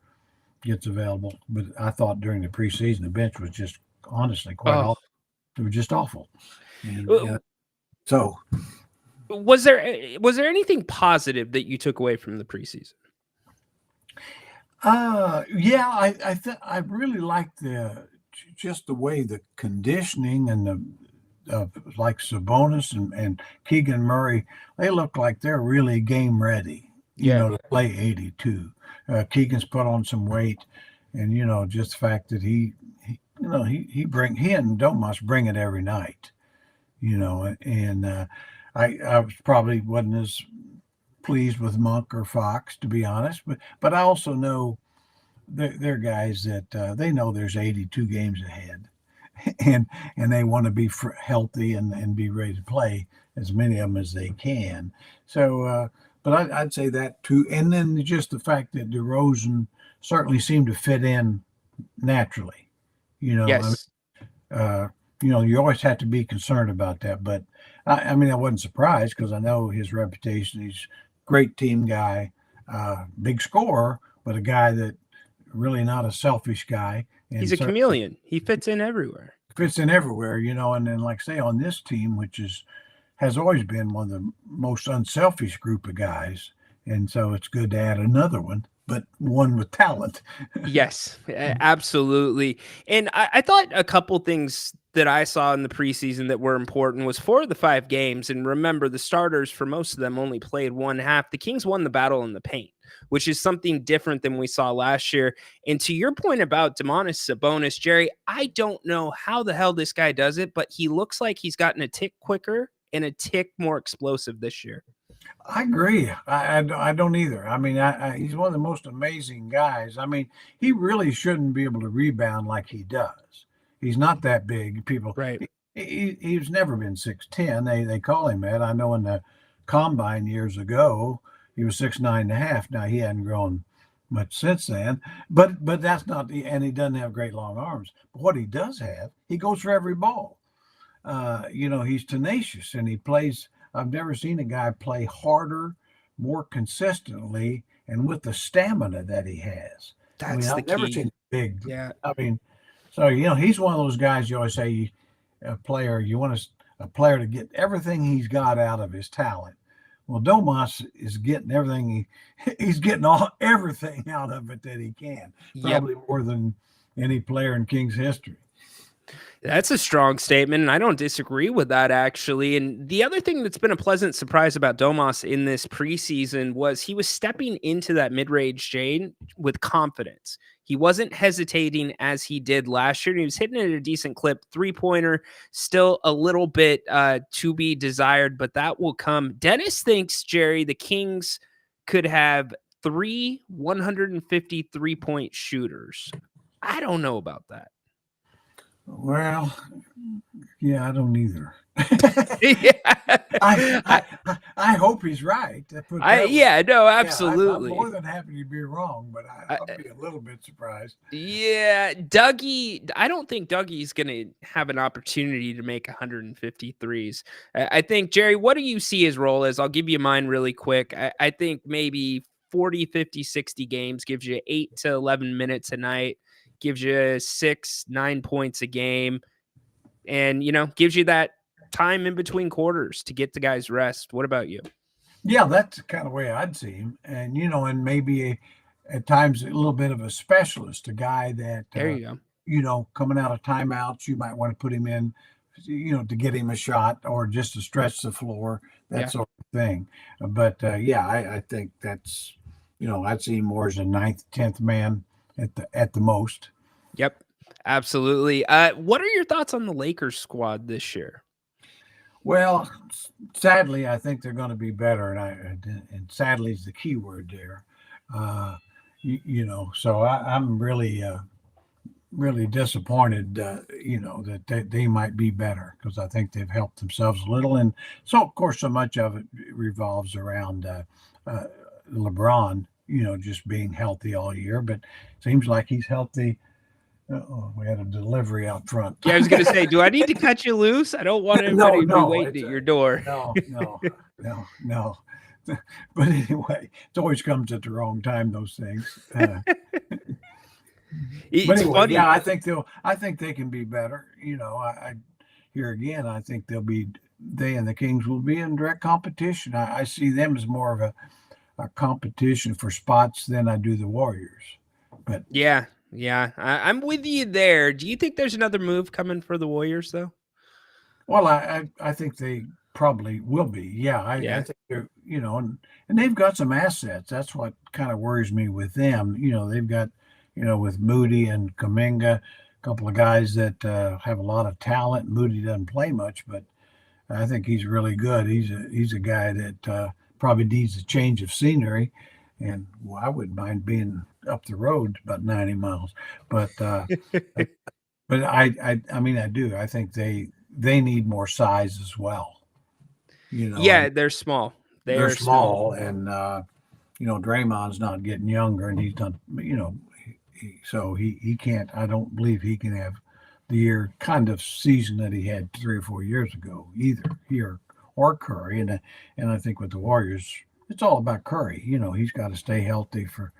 gets available, but I thought during the preseason the bench was just honestly quite awful. It was just awful. And, so was there anything positive that you took away from the preseason? I really liked just the way the conditioning and like Sabonis and Keegan Murray, they look like they're really game ready, to play 82. Keegan's put on some weight, and just the fact that he and Domas bring it every night, and I probably wasn't as pleased with Monk or Fox, to be honest, but I also know they're guys that they know there's 82 games ahead, and they want to be healthy and be ready to play as many of them as they can. So, but I'd say that too, and then just the fact that DeRozan certainly seemed to fit in naturally. Yes. You always have to be concerned about that. But I wasn't surprised because I know his reputation. He's a great team guy, big scorer, but a guy that really not a selfish guy. And he's a chameleon. He fits in everywhere. And then like say on this team, which has always been one of the most unselfish group of guys. And so it's good to add another one. but one with talent. Yes, absolutely. And I thought a couple things that I saw in the preseason that were important was 4 of the 5 games. And remember, the starters for most of them only played one half. The Kings won the battle in the paint, which is something different than we saw last year. And to your point about Domantas Sabonis, Jerry, I don't know how the hell this guy does it, but he looks like he's gotten a tick quicker and a tick more explosive this year. I agree. I don't either. I mean, he's one of the most amazing guys. I mean, he really shouldn't be able to rebound like he does. He's not that big. People, Right. He's never been 6'10". They call him that. I know in the combine years ago, he was 6'9.5". Now he hadn't grown much since then, but that's not. And he doesn't have great long arms. But what he does have, he goes for every ball. He's tenacious and he plays. I've never seen a guy play harder, more consistently, and with the stamina that he has. That's the I've never key. seen big. Yeah. I mean, so he's one of those guys you always say a player to get everything he's got out of his talent. Well, Domas is getting everything he's getting everything out of it that he can. Probably more than any player in Kings history. That's a strong statement, and I don't disagree with that, actually. And the other thing that's been a pleasant surprise about Domas in this preseason was he was stepping into that mid-range game with confidence. He wasn't hesitating as he did last year. He was hitting it at a decent clip. Three-pointer, still a little bit to be desired, but that will come. Dennis thinks, Jerry, the Kings could have 3 153-point shooters. I don't know about that. Well, yeah, I don't either. Yeah. I hope he's right. Absolutely. I'm more than happy to be wrong, but I'll be a little bit surprised. Yeah, Dougie, I don't think Dougie's going to have an opportunity to make 153s. I think, Jerry, what do you see his role as? I'll give you mine really quick. I think maybe 40, 50, 60 games gives you 8 to 11 minutes a night. Gives you 6-9 points a game, and gives you that time in between quarters to get the guys rest. What about you? Yeah, that's the kind of way I'd see him, and and maybe at times a little bit of a specialist, a guy that There you go. Coming out of timeouts, you might want to put him in, to get him a shot or just to stretch the floor, that sort of thing. But I think that's I'd see him more as a 9th, 10th man at the most. Yep, absolutely. What are your thoughts on the Lakers squad this year? Well, sadly, I think they're going to be better, and sadly is the key word there. So I'm really disappointed. That they might be better because I think they've helped themselves a little, and so of course so much of it revolves around LeBron. Just being healthy all year, but seems like he's healthy. We had a delivery out front. Yeah, I was going to say, do I need to cut you loose? I don't want anybody to be waiting at your door. No. But anyway, it always comes at the wrong time, those things. But anyway, funny. Yeah, I think they can be better. I here again, I think they and the Kings will be in direct competition. I see them as more of a competition for spots than I do the Warriors. But yeah, I'm with you there. Do you think there's another move coming for the Warriors, though? Well, I think they probably will be. Yeah, I think they're, and they've got some assets. That's what kind of worries me with them. They've got, with Moody and Kuminga, a couple of guys that have a lot of talent. Moody doesn't play much, but I think he's really good. He's a guy that probably needs a change of scenery, and I wouldn't mind being up the road about 90 miles, but I mean I do. I think they need more size as well. Yeah, they're small. They're small, and Draymond's not getting younger, and he's not. So he can't. I don't believe he can have the kind of season that he had 3 or 4 years ago either. Here. Or Curry, and I think with the Warriors, it's all about Curry. He's got to stay healthy for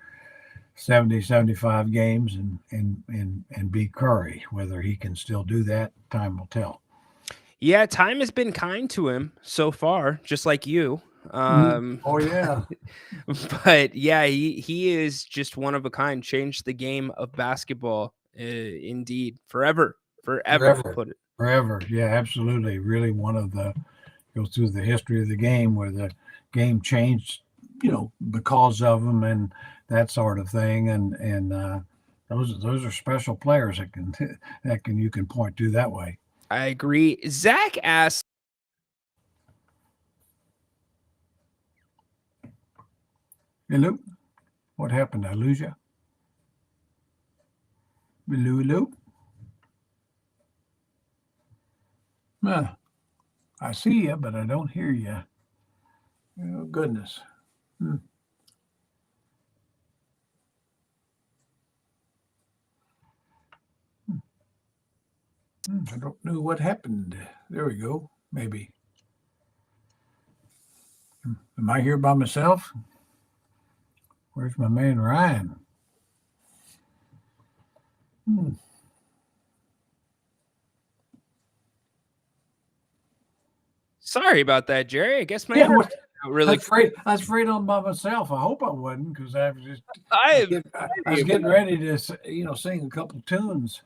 70, 75 games and be Curry. Whether he can still do that, time will tell. Yeah, time has been kind to him so far, just like you. Oh yeah. But yeah, he is just one of a kind. Changed the game of basketball, indeed, forever. Put it. Forever. Yeah, absolutely. Really one of the goes through the history of the game where the game changed, because of him and that sort of thing. And those are special players that you can point to that way. I agree. Zach asked. Hello, what happened? Did I lose you? Hello. I see you, but I don't hear you. Oh, goodness. I don't know what happened. There we go. Maybe. Am I here by myself? Where's my man Ryan? Sorry about that, Jerry. I guess my really. I was afraid I'm by myself. I hope I wasn't, because I was getting ready to sing a couple tunes.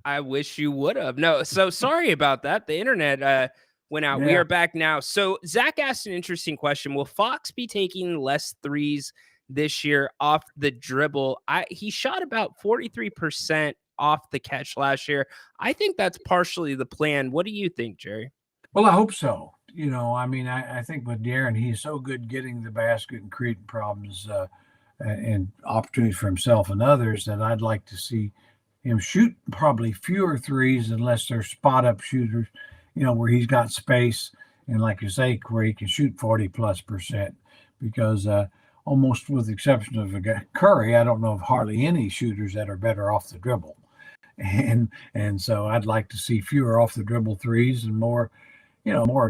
I wish you would have. No, so sorry about that. The internet went out. Yeah. We are back now. So Zach asked an interesting question. Will Fox be taking less threes this year off the dribble? He shot about 43% off the catch last year. I think that's partially the plan. What do you think, Jerry? Well, I hope so. I think with Darren, he's so good getting the basket and creating problems and opportunities for himself and others that I'd like to see him shoot probably fewer threes unless they're spot up shooters, where he's got space and, like you say, where he can shoot 40+%, because almost with the exception of Curry, I don't know of hardly any shooters that are better off the dribble. And so I'd like to see fewer off the dribble threes and more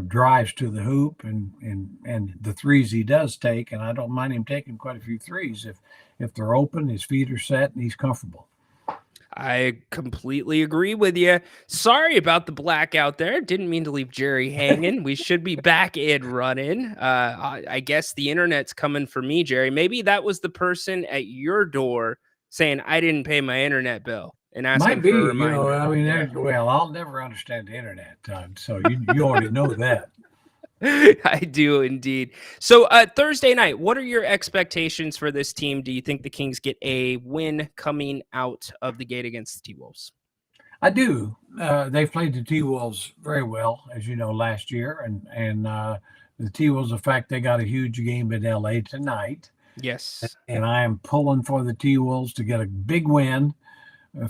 drives to the hoop and the threes he does take. And I don't mind him taking quite a few threes if they're open, his feet are set, and he's comfortable. I completely agree with you. Sorry about the blackout there. Didn't mean to leave Jerry hanging. We should be back and running. I guess the internet's coming for me, Jerry. Maybe that was the person at your door saying, I didn't pay my internet bill, and asking for a reminder. Well, I'll never understand the internet, Todd. So you already know that. I do indeed. So Thursday night, what are your expectations for this team? Do you think the Kings get a win coming out of the gate against the T-Wolves? I do. They played the T-Wolves very well, as you know, last year. And the T-Wolves, in fact, they got a huge game in L.A. tonight. Yes. And I am pulling for the T-Wolves to get a big win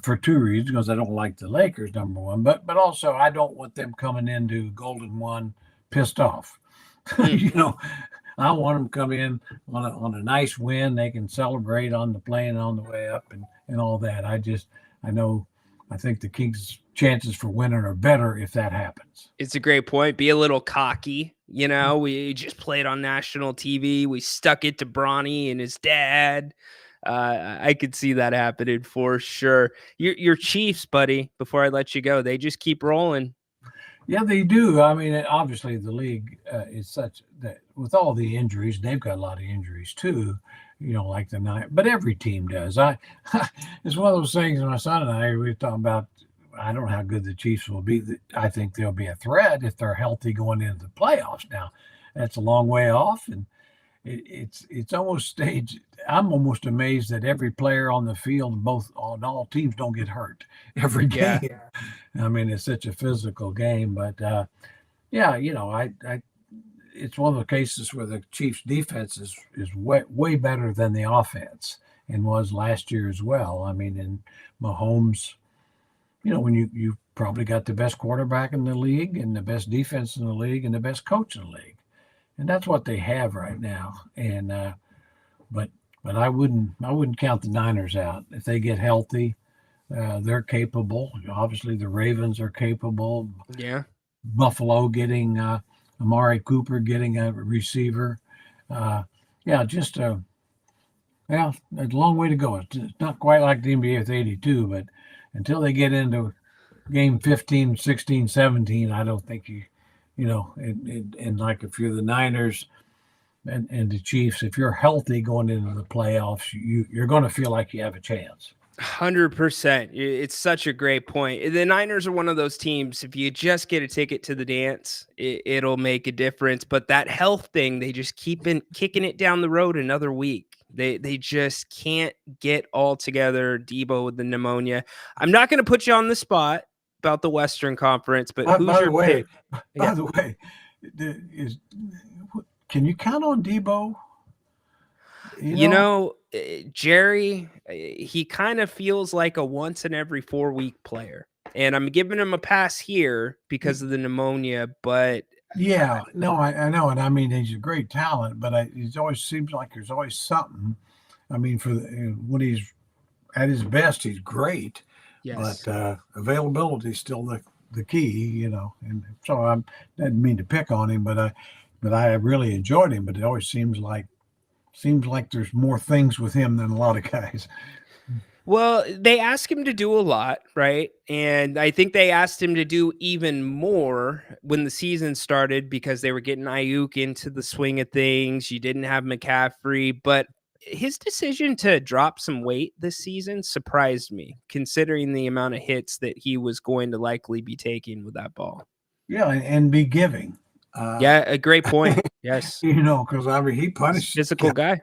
for two reasons, because I don't like the Lakers, number one. But also, I don't want them coming into Golden One pissed off. I want them to come in on a nice win. They can celebrate on the plane on the way up and all that. I think the Kings' chances for winning are better if that happens. It's a great point. Be a little cocky. We just played on national TV. We stuck it to Bronny and his dad. I could see that happening for sure. Your Chiefs, buddy, before I let you go, they just keep rolling. Yeah, they do. I mean, obviously the league is such that with all the injuries, they've got a lot of injuries too, like the night, but every team does. It's one of those things. My son and I were talking about, I don't know how good the Chiefs will be. I think they'll be a threat if they're healthy going into the playoffs. Now, that's a long way off, and it's almost staged. I'm almost amazed that every player on the field, on all teams, don't get hurt every game. Yeah. I mean, it's such a physical game, but it's one of the cases where the Chiefs' defense is way better than the offense, and was last year as well. I mean, and Mahomes, when you probably got the best quarterback in the league and the best defense in the league and the best coach in the league. And that's what they have right now. And but I wouldn't count the Niners out. If they get healthy, they're capable. Obviously, the Ravens are capable. Yeah. Buffalo getting Amari Cooper getting a receiver. Just a long way to go. It's not quite like the NBA with 82, but until they get into game 15, 16, 17, I don't think and like if you're the Niners and the Chiefs, if you're healthy going into the playoffs, you're going to feel like you have a chance. 100%. It's such a great point. The Niners are one of those teams. If you just get a ticket to the dance, it'll make a difference. But that health thing, they just keep kicking it down the road another week. They just can't get all together. Debo with the pneumonia. I'm not going to put you on the spot about the Western Conference, but who's your pick? By the way, can you count on Debo? Jerry, he kind of feels like a once in every 4-week player. And I'm giving him a pass here because of the pneumonia, but yeah, no, I know. And I mean, he's a great talent, but it always seems like there's always something. I mean, when he's at his best, he's great. yes. But availability is still the key, And so I didn't mean to pick on him, but I really enjoyed him. But it always seems like there's more things with him than a lot of guys. Well, they asked him to do a lot, right? And I think they asked him to do even more when the season started because they were getting Ayuk into the swing of things. You didn't have McCaffrey, but his decision to drop some weight this season surprised me, considering the amount of hits that he was going to likely be taking with that ball. Yeah, and be giving. Yeah, a great point. Yes. Because I mean, he punished physical guy.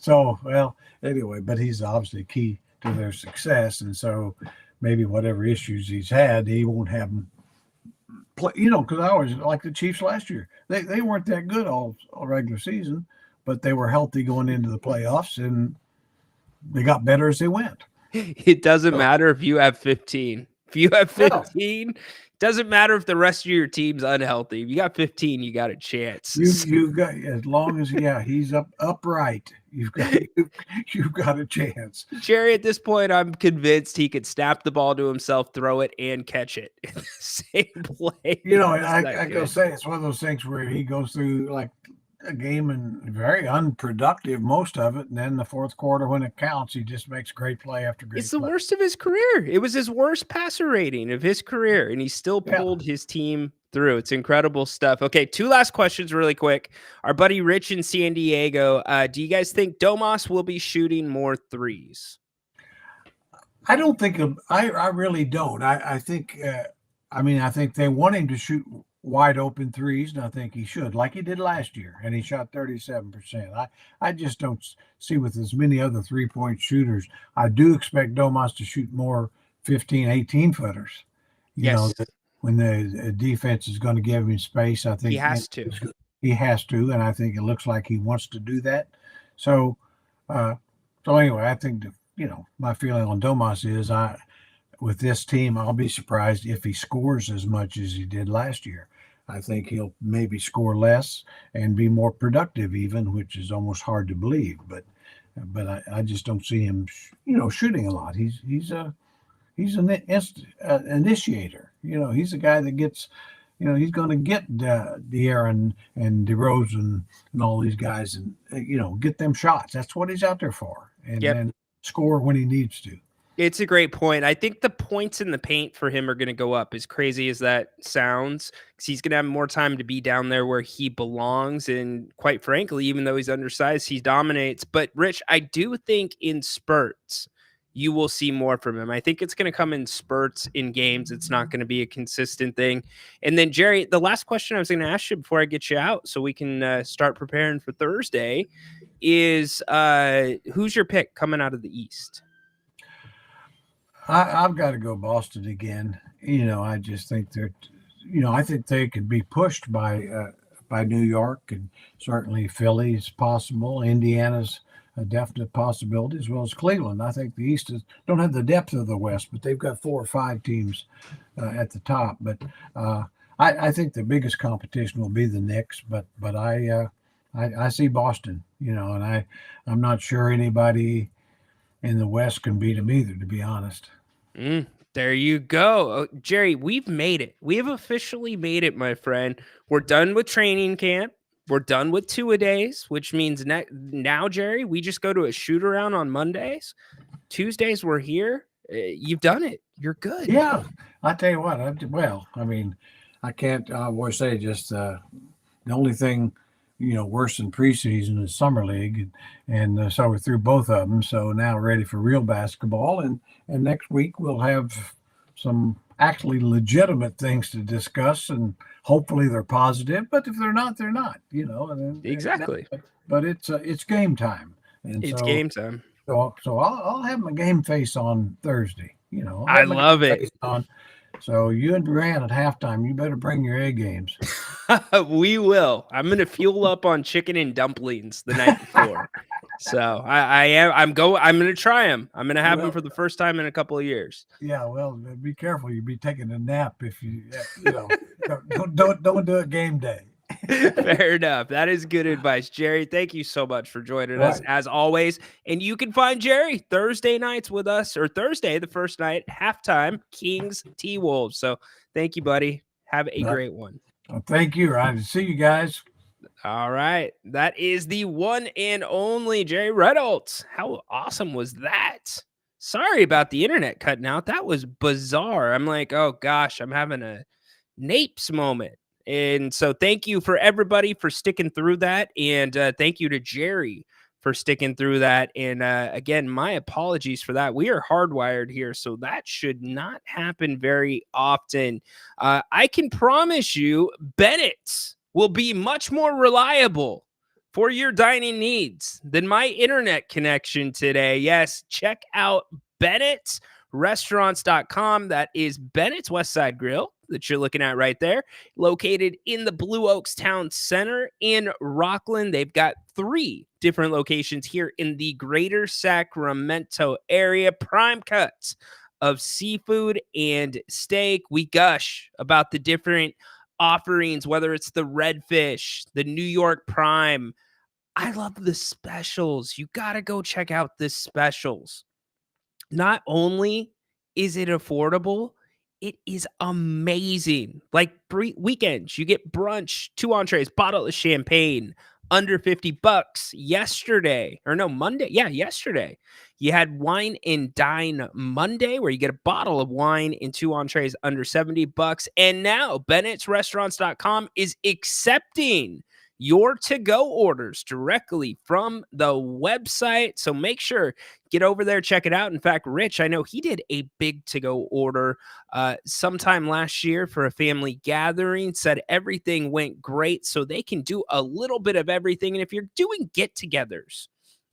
So, well, anyway, but he's obviously key to their success. And so maybe whatever issues he's had, he won't have them play, because I always like the Chiefs last year. They weren't that good all regular season, but they were healthy going into the playoffs and they got better as they went. It doesn't matter if you have 15. If you have 15, doesn't matter if the rest of your team's unhealthy. If you got 15, you got a chance. You got, as long as he's upright, you've got a chance. Jerry, at this point, I'm convinced he could snap the ball to himself, throw it, and catch it in the same play. I go say it's one of those things where he goes through like a game and very unproductive most of it, and then the fourth quarter when it counts, he just makes great play after great. It's the worst of his career. It was his worst passer rating of his career, and he still pulled his team through. It's incredible stuff. Okay, 2 last questions really quick. Our buddy Rich in San Diego, do you guys think Domas will be shooting more threes? I don't think I really don't. I think I think they want him to shoot wide open threes, and I think he should, like he did last year, and he shot 37%. I just don't see with as many other 3-point shooters. I do expect Domas to shoot more 15, 18 footers. When the defense is going to give him space, I think he has to. He has to, and I think it looks like he wants to do that. So anyway, I think my feeling on Domas is with this team, I'll be surprised if he scores as much as he did last year. I think he'll maybe score less and be more productive even, which is almost hard to believe. But I just don't see him, shooting a lot. He's an initiator. He's a guy that gets, he's going to get De'Aaron and DeRozan and all these guys and, get them shots. That's what he's out there for. And then score when he needs to. It's a great point. I think the points in the paint for him are going to go up, as crazy as that sounds, because he's going to have more time to be down there where he belongs. And quite frankly, even though he's undersized, he dominates. But Rich, I do think in spurts, you will see more from him. I think it's going to come in spurts in games. It's not going to be a consistent thing. And then Jerry, the last question I was going to ask you before I get you out so we can start preparing for Thursday is who's your pick coming out of the East? I've got to go Boston again. I just think I think they could be pushed by New York, and certainly Philly is possible. Indiana's a definite possibility, as well as Cleveland. I think the East don't have the depth of the West, but they've got 4 or 5 teams at the top. But I think the biggest competition will be the Knicks. But I see Boston, and I'm not sure anybody in the West can beat them either, to be honest. There you go. Oh, Jerry, we've made it. We have officially made it, my friend. We're done with training camp. We're done with 2-a-days, which means now, Jerry, we just go to a shoot around on Mondays. Tuesdays, we're here. You've done it. You're good. Yeah. I tell you what, I can't always say just the only thing, worse than preseason is summer league, and so we're through both of them. So now ready for real basketball, and next week we'll have some actually legitimate things to discuss, and hopefully they're positive. But if they're not, they're not. Exactly. But it's game time, and It's so game time. so I'll have my game face on Thursday. I'll I have my love game it. face on. So you and Brian at halftime, you better bring your A games. We will. I'm gonna fuel up on chicken and dumplings the night before. So I'm gonna try them. I'm gonna have them for the first time in a couple of years. Yeah, well, be careful. You'll be taking a nap if don't do it game day. Fair enough. That is good advice, Jerry. Thank you so much for joining us as always. And you can find Jerry Thursday nights with us, or Thursday, the first night, halftime, Kings T-Wolves. So thank you, buddy. Have a great one. Well, thank you, Ryan. See you guys. All right. That is the one and only Jerry Reynolds. How awesome was that? Sorry about the internet cutting out. That was bizarre. I'm like, oh gosh, I'm having a Napes moment. And so thank you for everybody for sticking through that. And thank you to Jerry for sticking through that. And again, my apologies for that. We are hardwired here, so that should not happen very often. I can promise you Bennett's will be much more reliable for your dining needs than my internet connection today. Yes, check out Bennett'sRestaurants.com. That is Bennett's West Side Grill that you're looking at right there, located in the Blue Oaks Town Center in Rockland. They've got 3 different locations here in the greater Sacramento area. Prime cuts of seafood and steak. We gush about the different offerings, whether it's the redfish, the New York prime. I love the specials. You got to go check out the specials. Not only is it affordable, it is amazing. Like weekends, you get brunch, 2 entrees, bottle of champagne, under $50 yesterday. Or no, Monday. Yeah, yesterday. You had wine and dine Monday, where you get a bottle of wine and 2 entrees under $70. And now Bennett'sRestaurants.com is accepting your to-go orders directly from the website. So make sure, get over there, check it out. In fact, Rich, I know he did a big to-go order sometime last year for a family gathering, said everything went great. So they can do a little bit of everything. And if you're doing get-togethers,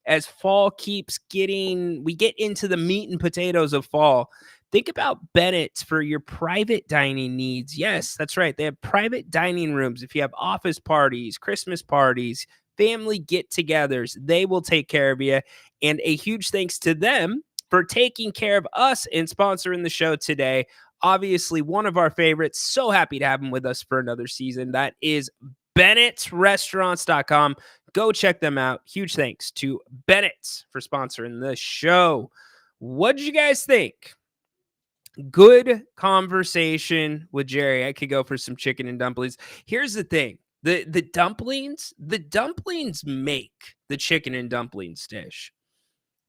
as fall keeps we get into the meat and potatoes of fall, think about Bennett's for your private dining needs. Yes, that's right. They have private dining rooms. If you have office parties, Christmas parties, family get-togethers, they will take care of you. And a huge thanks to them for taking care of us and sponsoring the show today. Obviously, one of our favorites. So happy to have them with us for another season. That is Bennett'sRestaurants.com. Go check them out. Huge thanks to Bennett's for sponsoring the show. What did you guys think? Good conversation with Jerry. I could go for some chicken and dumplings. Here's the thing. The dumplings make the chicken and dumplings dish.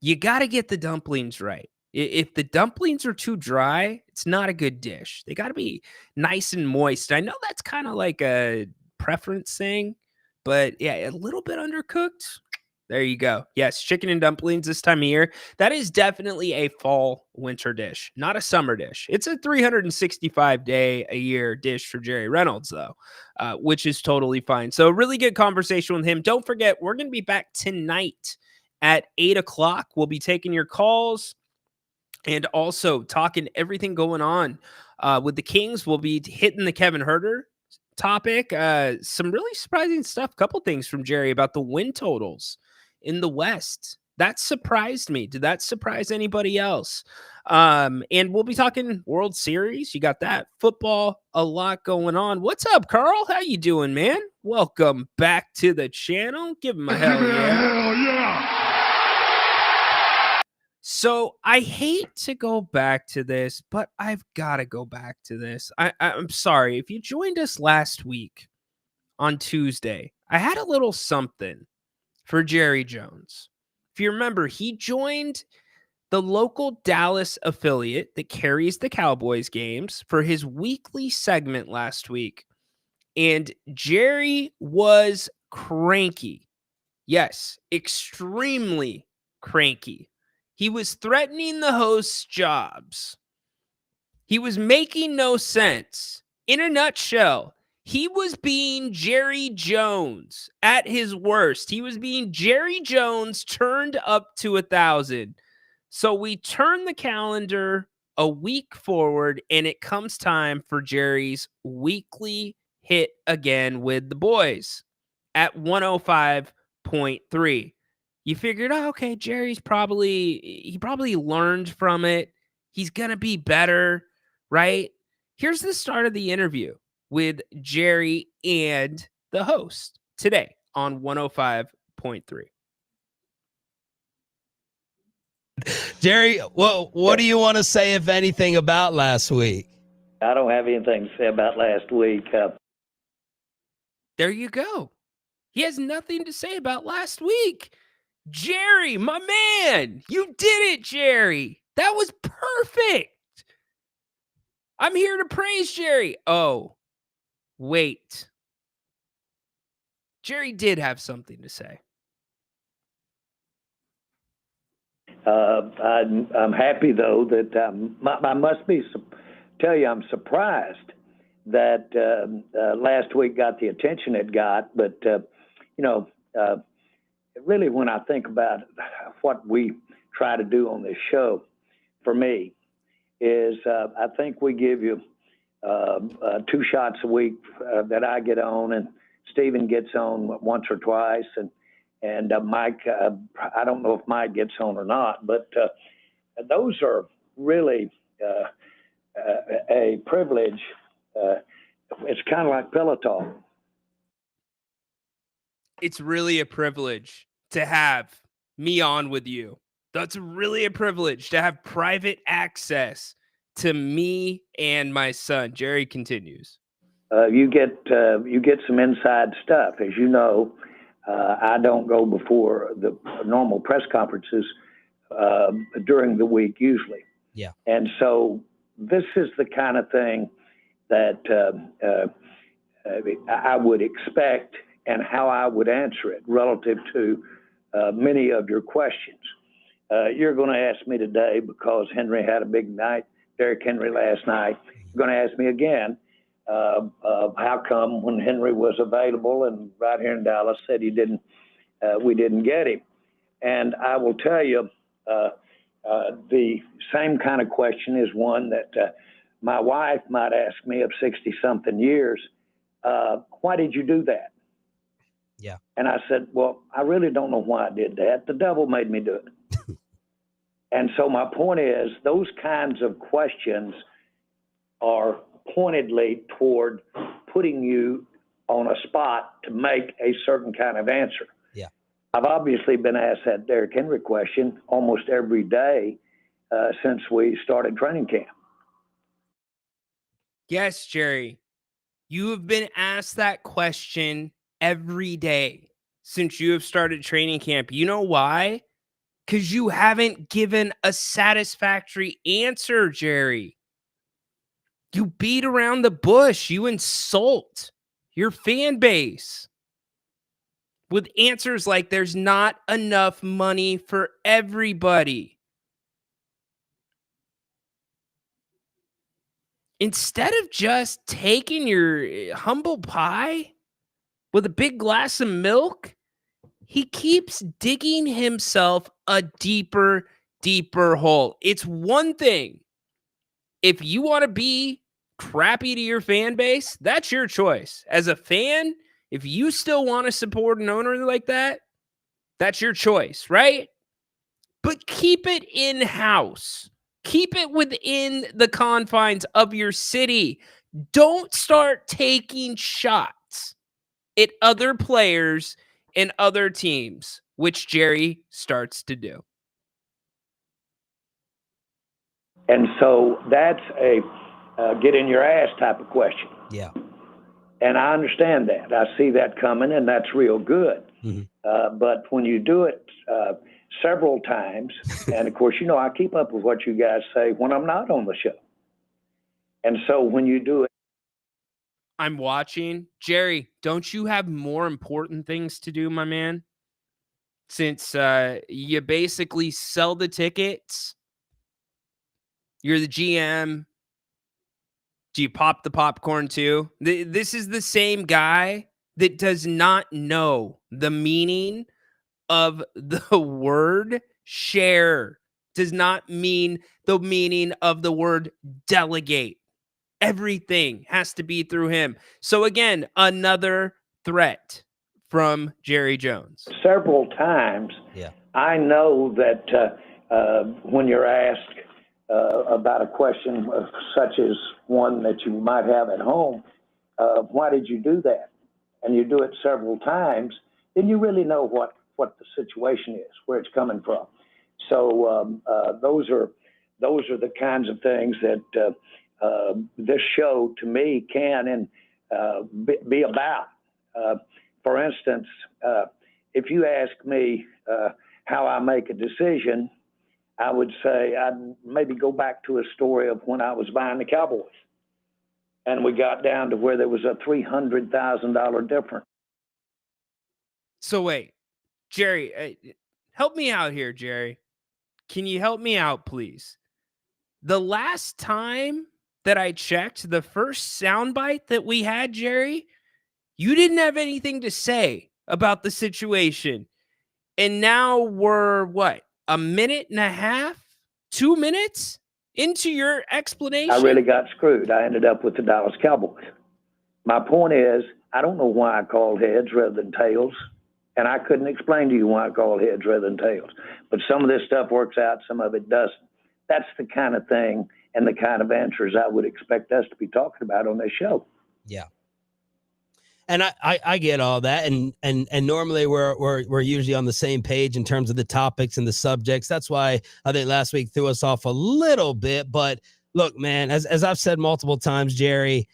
You got to get the dumplings right. If the dumplings are too dry, it's not a good dish. They got to be nice and moist. I know that's kind of like a preference thing, but yeah, a little bit undercooked. There you go. Yes, chicken and dumplings this time of year. That is definitely a fall winter dish, not a summer dish. It's a 365-day-a-year dish for Jerry Reynolds, though, which is totally fine. So really good conversation with him. Don't forget, we're going to be back tonight at 8 o'clock. We'll be taking your calls and also talking everything going on with the Kings. We'll be hitting the Kevin Huerter topic. Some really surprising stuff. Couple things from Jerry about the win totals in the West. That surprised me. Did that surprise anybody else? And we'll be talking World Series. You got that. Football, a lot going on. What's up, Carl? How you doing, man? Welcome back to the channel. Give him a hell yeah. Hell yeah! So I hate to go back to this, but I've got to go back to this. I'm sorry. If you joined us last week on Tuesday, I had a little something for Jerry Jones. If you remember, he joined the local Dallas affiliate that carries the Cowboys games, for his weekly segment last week. And Jerry was cranky. Yes, extremely cranky. He was threatening the host's jobs. He was making no sense. In a nutshell, he was being Jerry Jones at his worst. He was being Jerry Jones turned up to 1,000. So we turn the calendar a week forward, and it comes time for Jerry's weekly hit again with the boys at 105.3. You figured, oh, okay, he probably learned from it. He's going to be better, right? Here's the start of the interview with Jerry and the host today on 105.3. Jerry, what do you want to say, if anything, about last week? I don't have anything to say about last week. There you go. He has nothing to say about last week. Jerry, my man, you did it, Jerry. That was perfect. I'm here to praise Jerry. Oh, wait. Jerry did have something to say. I'm happy, though, that I must tell you I'm surprised that last week got the attention it got. But, really, when I think about what we try to do on this show, for me, is I think we give you 2 shots a week that I get on, and Stephen gets on once or twice, and Mike, I don't know if Mike gets on or not, but those are really a privilege. It's kind of like pillow talk. It's really a privilege to have me on with you. That's really a privilege to have private access to me and my son. Jerry continues. You get some inside stuff. As you know, I don't go before the normal press conferences during the week usually. Yeah. And so this is the kind of thing that I would expect and how I would answer it relative to many of your questions. You're going to ask me today because Henry had a big night, Derrick Henry last night. You're going to ask me again how come when Henry was available and right here in Dallas said we didn't get him. And I will tell you, the same kind of question is one that my wife might ask me of 60-something years. Why did you do that? Yeah. And I said, well, I really don't know why I did that. The devil made me do it. And so my point is, those kinds of questions are pointedly toward putting you on a spot to make a certain kind of answer. Yeah. I've obviously been asked that Derrick Henry question almost every day since we started training camp. Yes, Jerry. You have been asked that question every day since you have started training camp. You know why? Because you haven't given a satisfactory answer, Jerry. You beat around the bush. You insult your fan base with answers like there's not enough money for everybody. Instead of just taking your humble pie with a big glass of milk, he keeps digging himself a deeper, deeper hole. It's one thing. If you want to be crappy to your fan base, that's your choice. As a fan, if you still want to support an owner like that, that's your choice, right? But keep it in-house. Keep it within the confines of your city. Don't start taking shots at other players and other teams, which Jerry starts to do. And so that's a get in your ass type of question. Yeah. And I understand that. I see that coming, and that's real good. Mm-hmm. But when you do it several times. And of course, I keep up with what you guys say when I'm not on the show. And so when you do it, I'm watching. Jerry, don't you have more important things to do, my man? Since you basically sell the tickets, you're the GM. Do you pop the popcorn too? This is the same guy that does not know the meaning of the word share, does not mean the meaning of the word delegate. Everything has to be through him. So again, another threat from Jerry Jones. several times, Yeah. I know that when you're asked about a question such as one that you might have at home, why did you do that? And you do it several times, then you really know what the situation is, where it's coming from. So those are the kinds of things that this show, to me, can and be about. For instance, if you ask me how I make a decision, I would say I'd maybe go back to a story of when I was buying the Cowboys. And we got down to where there was a $300,000 difference. So wait, Jerry, help me out here, Jerry. Can you help me out, please? The last time that I checked, the first soundbite that we had, Jerry, you didn't have anything to say about the situation. And now we're what? A minute and a half? 2 minutes into your explanation? I really got screwed. I ended up with the Dallas Cowboys. My point is, I don't know why I called heads rather than tails. And I couldn't explain to you why I called heads rather than tails. But some of this stuff works out, some of it doesn't. That's the kind of thing and the kind of answers I would expect us to be talking about on this show. Yeah. And I get all that, and normally we're usually on the same page in terms of the topics and the subjects. That's why I think last week threw us off a little bit. But look, man, as I've said multiple times, Jerry,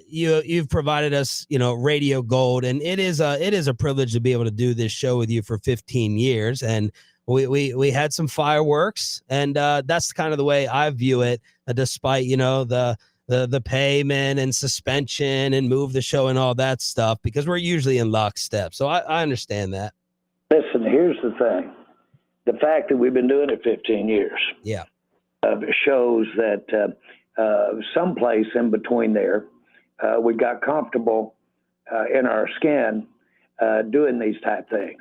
you've provided us, radio gold, and it is a privilege to be able to do this show with you for 15 years. And we had some fireworks, and that's kind of the way I view it, despite the payment and suspension and move the show and all that stuff, because we're usually in lockstep. So I understand that. Listen, here's the thing. The fact that we've been doing it 15 years Yeah. Shows that someplace in between there, we got comfortable in our skin doing these type things.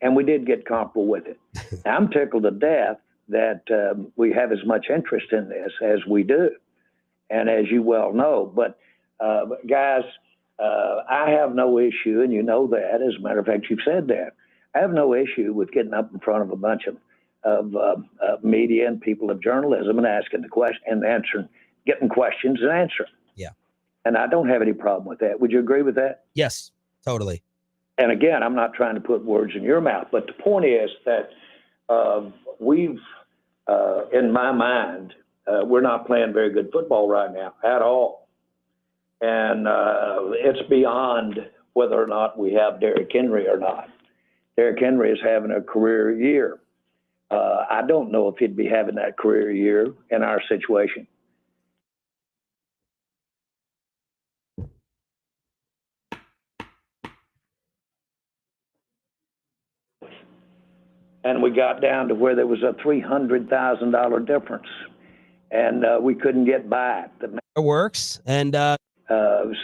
And we did get comfortable with it. I'm tickled to death that we have as much interest in this as we do. And as you well know, but guys, I have no issue, and you know that. As a matter of fact, you've said that. I have no issue with getting up in front of a bunch of media and people of journalism and asking the question and answering, getting questions and answering. Yeah. And I don't have any problem with that. Would you agree with that? Yes, totally. And again, I'm not trying to put words in your mouth, but the point is that we've, in my mind, we're not playing very good football right now at all. And it's beyond whether or not we have Derrick Henry or not. Derrick Henry is having a career year. I don't know if he'd be having that career year in our situation. And we got down to where there was a $300,000 difference. And we couldn't get by it. It works. And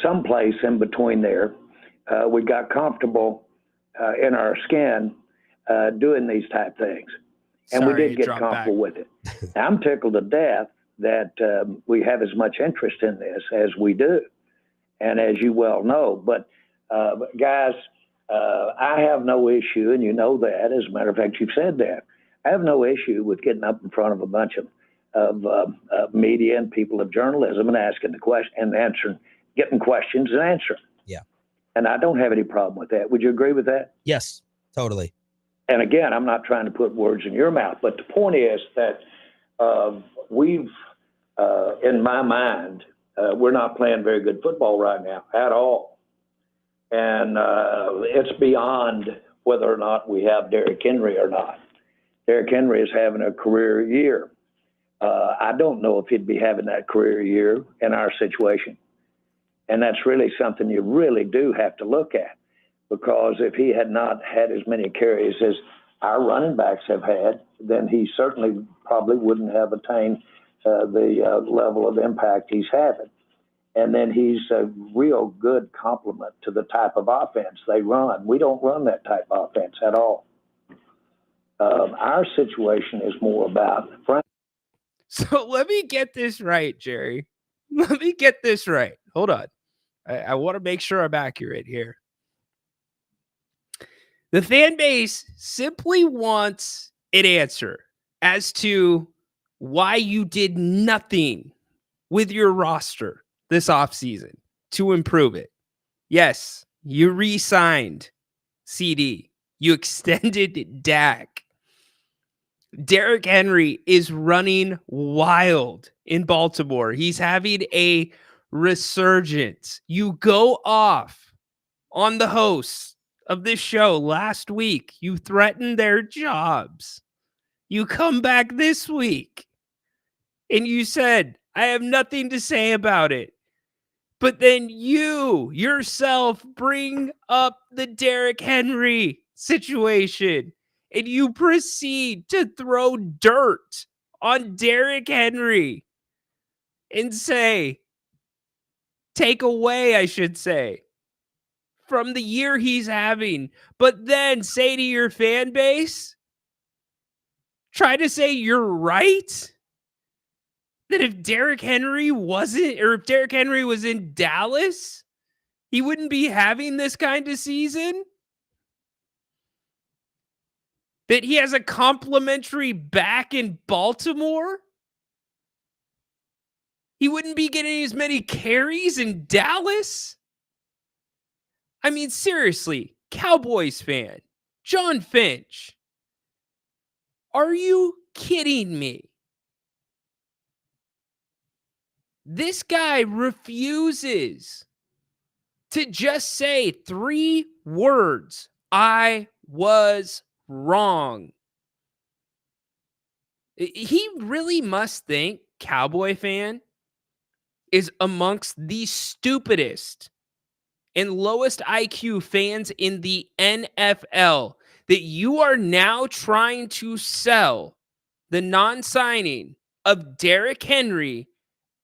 someplace in between there, we got comfortable in our skin doing these type things. And Sorry, we did you get dropped comfortable back. with it. I'm tickled to death that we have as much interest in this as we do. And as you well know, but guys, I have no issue, and you know that. As a matter of fact, you've said that. I have no issue with getting up in front of a bunch of media and people of journalism and asking the question and answering, getting questions and answering. Yeah. And I don't have any problem with that. Would you agree with that? yes, totally. And again, I'm not trying to put words in your mouth, but the point is that we've, in my mind, we're not playing very good football right now at all. And it's beyond whether or not we have Derrick Henry or not. Derrick Henry is having a career year. I don't know if he'd be having that career year in our situation. And that's really something you really do have to look at, because if he had not had as many carries as our running backs have had, then he certainly probably wouldn't have attained the level of impact he's having. And then he's a real good complement to the type of offense they run. We don't run that type of offense at all. Our situation is more about. So let me get this right, Jerry. Let me get this right. Hold on. I want to make sure I'm accurate here. The fan base simply wants an answer as to why you did nothing with your roster this offseason to improve it. Yes, you re-signed CD. You extended Dak. Derrick Henry is running wild in Baltimore. He's having a resurgence. You go off on the hosts of this show last week. You threatened their jobs. You come back this week and you said, I have nothing to say about it. But then you yourself bring up the Derrick Henry situation and you proceed to throw dirt on Derrick Henry and say, take away, I should say, from the year he's having, but then say to your fan base, try to say you're right. That if Derrick Henry wasn't, or if Derrick Henry was in Dallas, he wouldn't be having this kind of season. That he has a complimentary back in Baltimore. He wouldn't be getting as many carries in Dallas. I mean, seriously, Cowboys fan, John Finch, are you kidding me? This guy refuses to just say 3 words. I was wrong. He really must think Cowboy fan is amongst the stupidest and lowest IQ fans in the NFL, that you are now trying to sell the non-signing of Derrick Henry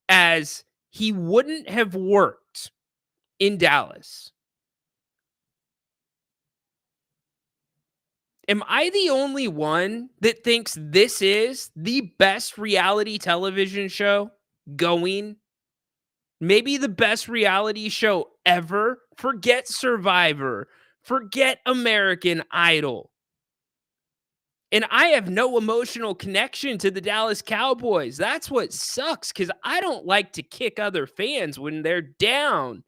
as he wouldn't have worked in Dallas. Am I the only one that thinks this is the best reality television show going? Maybe the best reality show ever? Forget Survivor. Forget American Idol. And I have no emotional connection to the Dallas Cowboys. That's what sucks, because I don't like to kick other fans when they're down.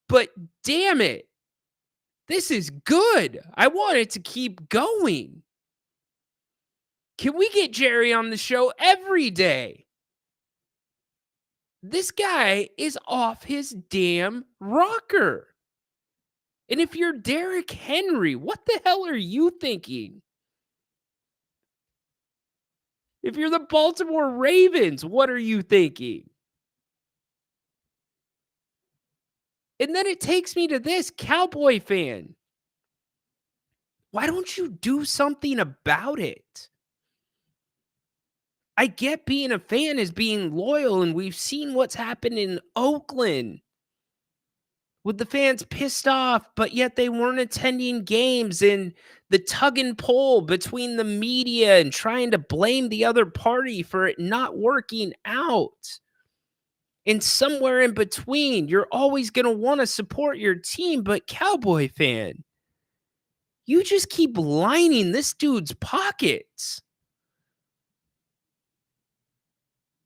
But damn it, this is good. I want it to keep going. Can we get Jerry on the show every day? This guy is off his damn rocker. And if you're Derrick Henry, what the hell are you thinking? If you're the Baltimore Ravens, what are you thinking? And then it takes me to this, Cowboy fan. Why don't you do something about it? I get being a fan is being loyal, and we've seen what's happened in Oakland with the fans pissed off, but yet they weren't attending games, and the tug and pull between the media and trying to blame the other party for it not working out. And somewhere in between, you're always going to want to support your team, but Cowboy fan, you just keep lining this dude's pockets.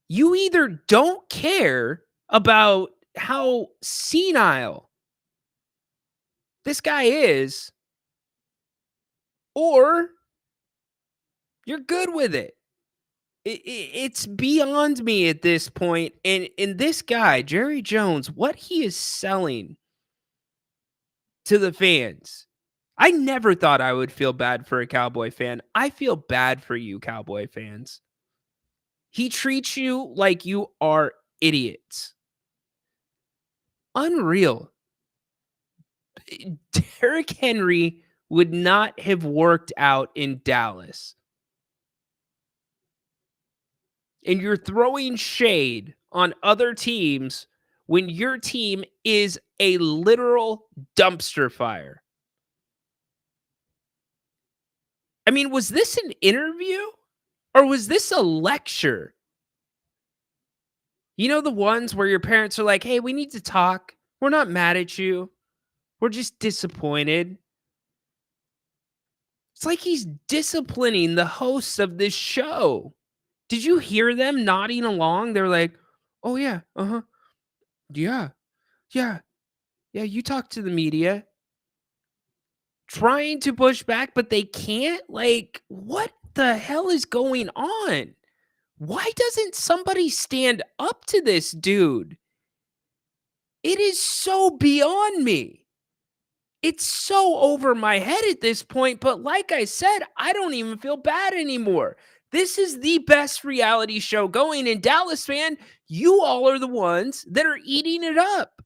You either don't care about how senile this guy is, or you're good with it. It's beyond me at this point. And this guy, Jerry Jones, what he is selling to the fans I never thought I would feel bad for a Cowboy fan. I feel bad for you, Cowboy fans. He treats you like you are idiots. Unreal. Derrick Henry would not have worked out in Dallas. And you're throwing shade on other teams when your team is a literal dumpster fire. I mean, was this an interview or was this a lecture? You know, the ones where your parents are like, hey, we need to talk. We're not mad at you. We're just disappointed. It's like he's disciplining the hosts of this show. Did you hear them nodding along? They're like, oh, yeah, yeah, yeah, you talk to the media. Trying to push back, but they can't? Like, what the hell is going on? Why doesn't somebody stand up to this dude? It is so beyond me. It's so over my head at this point, but like I said, I don't even feel bad anymore. This is the best reality show going, and Dallas fan, you all are the ones that are eating it up.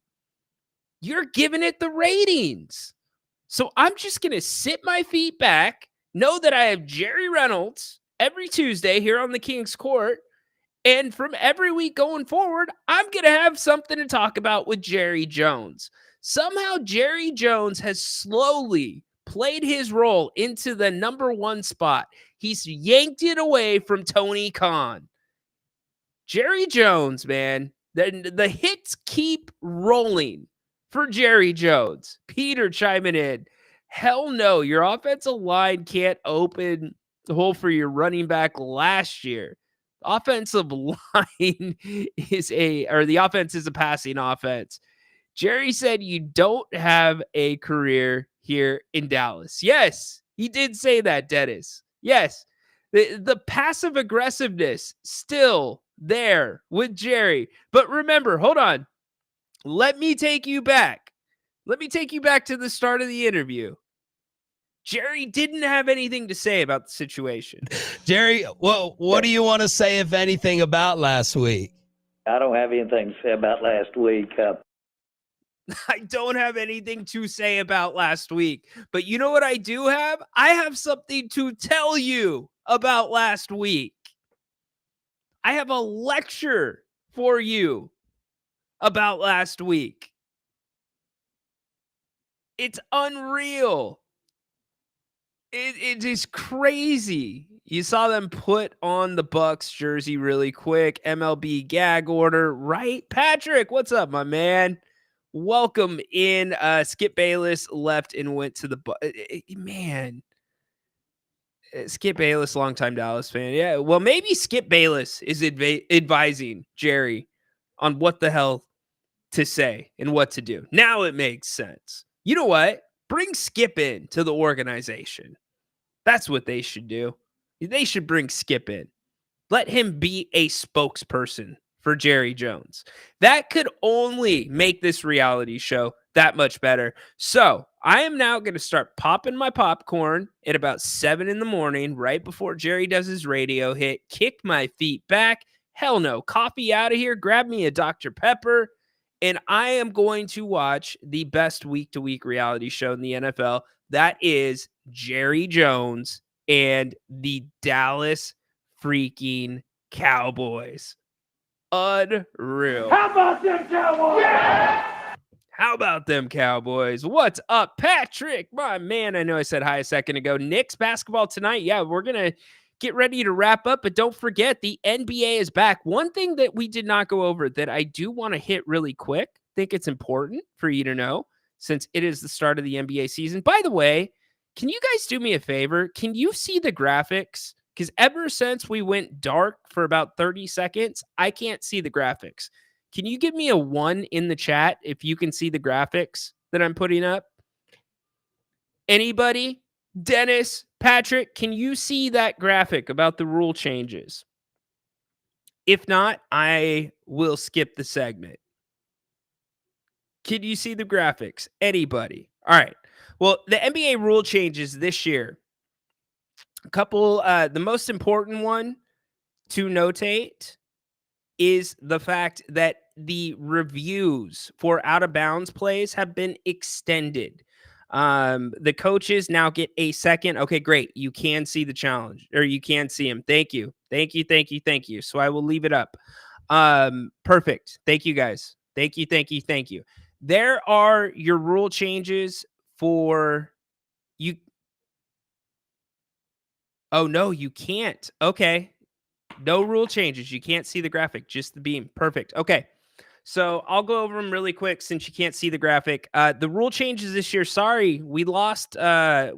You're giving it the ratings. So I'm just going to sit my feet back, know that I have Jerry Reynolds every Tuesday here on the King's Court, and from every week going forward, I'm going to have something to talk about with Jerry Jones. Somehow Jerry Jones has slowly played his role into the number one spot. He's yanked it away from Tony Khan. Jerry Jones, man, the hits keep rolling for Jerry Jones. Peter chiming in. Hell no, your offensive line can't open the hole for your running back last year. Offensive line the offense is a passing offense. Jerry said you don't have a career here in Dallas. Yes, he did say that, Dennis. Yes, the passive aggressiveness still there with Jerry. But remember, hold on. Let me take you back. Let me take you back to the start of the interview. Jerry didn't have anything to say about the situation. Jerry, well, what do you want to say, if anything, about last week? I don't have anything to say about last week. I don't have anything to say about last week. But you know what I do have? I have something to tell you about last week. I have a lecture for you about last week. It's unreal. It is crazy. You saw them put on the Bucks jersey really quick. MLB gag order, right? Patrick, what's up, my man? Welcome in. Skip Bayless left and went to the man. Skip Bayless, longtime Dallas fan. Yeah, well, maybe Skip Bayless is advising Jerry on what the hell to say and what to do. Now it makes sense. You know what? Bring Skip in to the organization. That's what they should do. They should bring Skip in. Let him be a spokesperson for Jerry Jones. That could only make this reality show that much better. So I am now going to start popping my popcorn at about 7 a.m, right before Jerry does his radio hit, kick my feet back. Hell no, coffee out of here. Grab me a Dr. Pepper. And I am going to watch the best week-to-week reality show in the NFL. That is Jerry Jones and the Dallas freaking Cowboys. Unreal. How about them Cowboys? Yeah! How about them Cowboys? What's up, Patrick? My man, I know I said hi a second ago. Knicks basketball tonight. Yeah, we're going to get ready to wrap up, but don't forget the NBA is back. One thing that we did not go over that I do want to hit really quick, I think it's important for you to know since it is the start of the NBA season. By the way, can you guys do me a favor? Can you see the graphics? Because ever since we went dark for about 30 seconds, I can't see the graphics. Can you give me a 1 in the chat if you can see the graphics that I'm putting up? Anybody? Dennis, Patrick, can you see that graphic about the rule changes? If not, I will skip the segment. Can you see the graphics? Anybody? All right. Well, the NBA rule changes this year. A couple, the most important one to notate is the fact that the reviews for out of bounds plays have been extended. The coaches now get a second. Okay, great. You can see the challenge, or you can see him. Thank you. Thank you. Thank you. Thank you. So I will leave it up. Perfect. Thank you guys. Thank you. Thank you. Thank you. There are your rule changes for you. Oh no, you can't. Okay. No rule changes. You can't see the graphic, just the beam. Perfect. Okay. So I'll go over them really quick since you can't see the graphic. The rule changes this year. Sorry, we lost our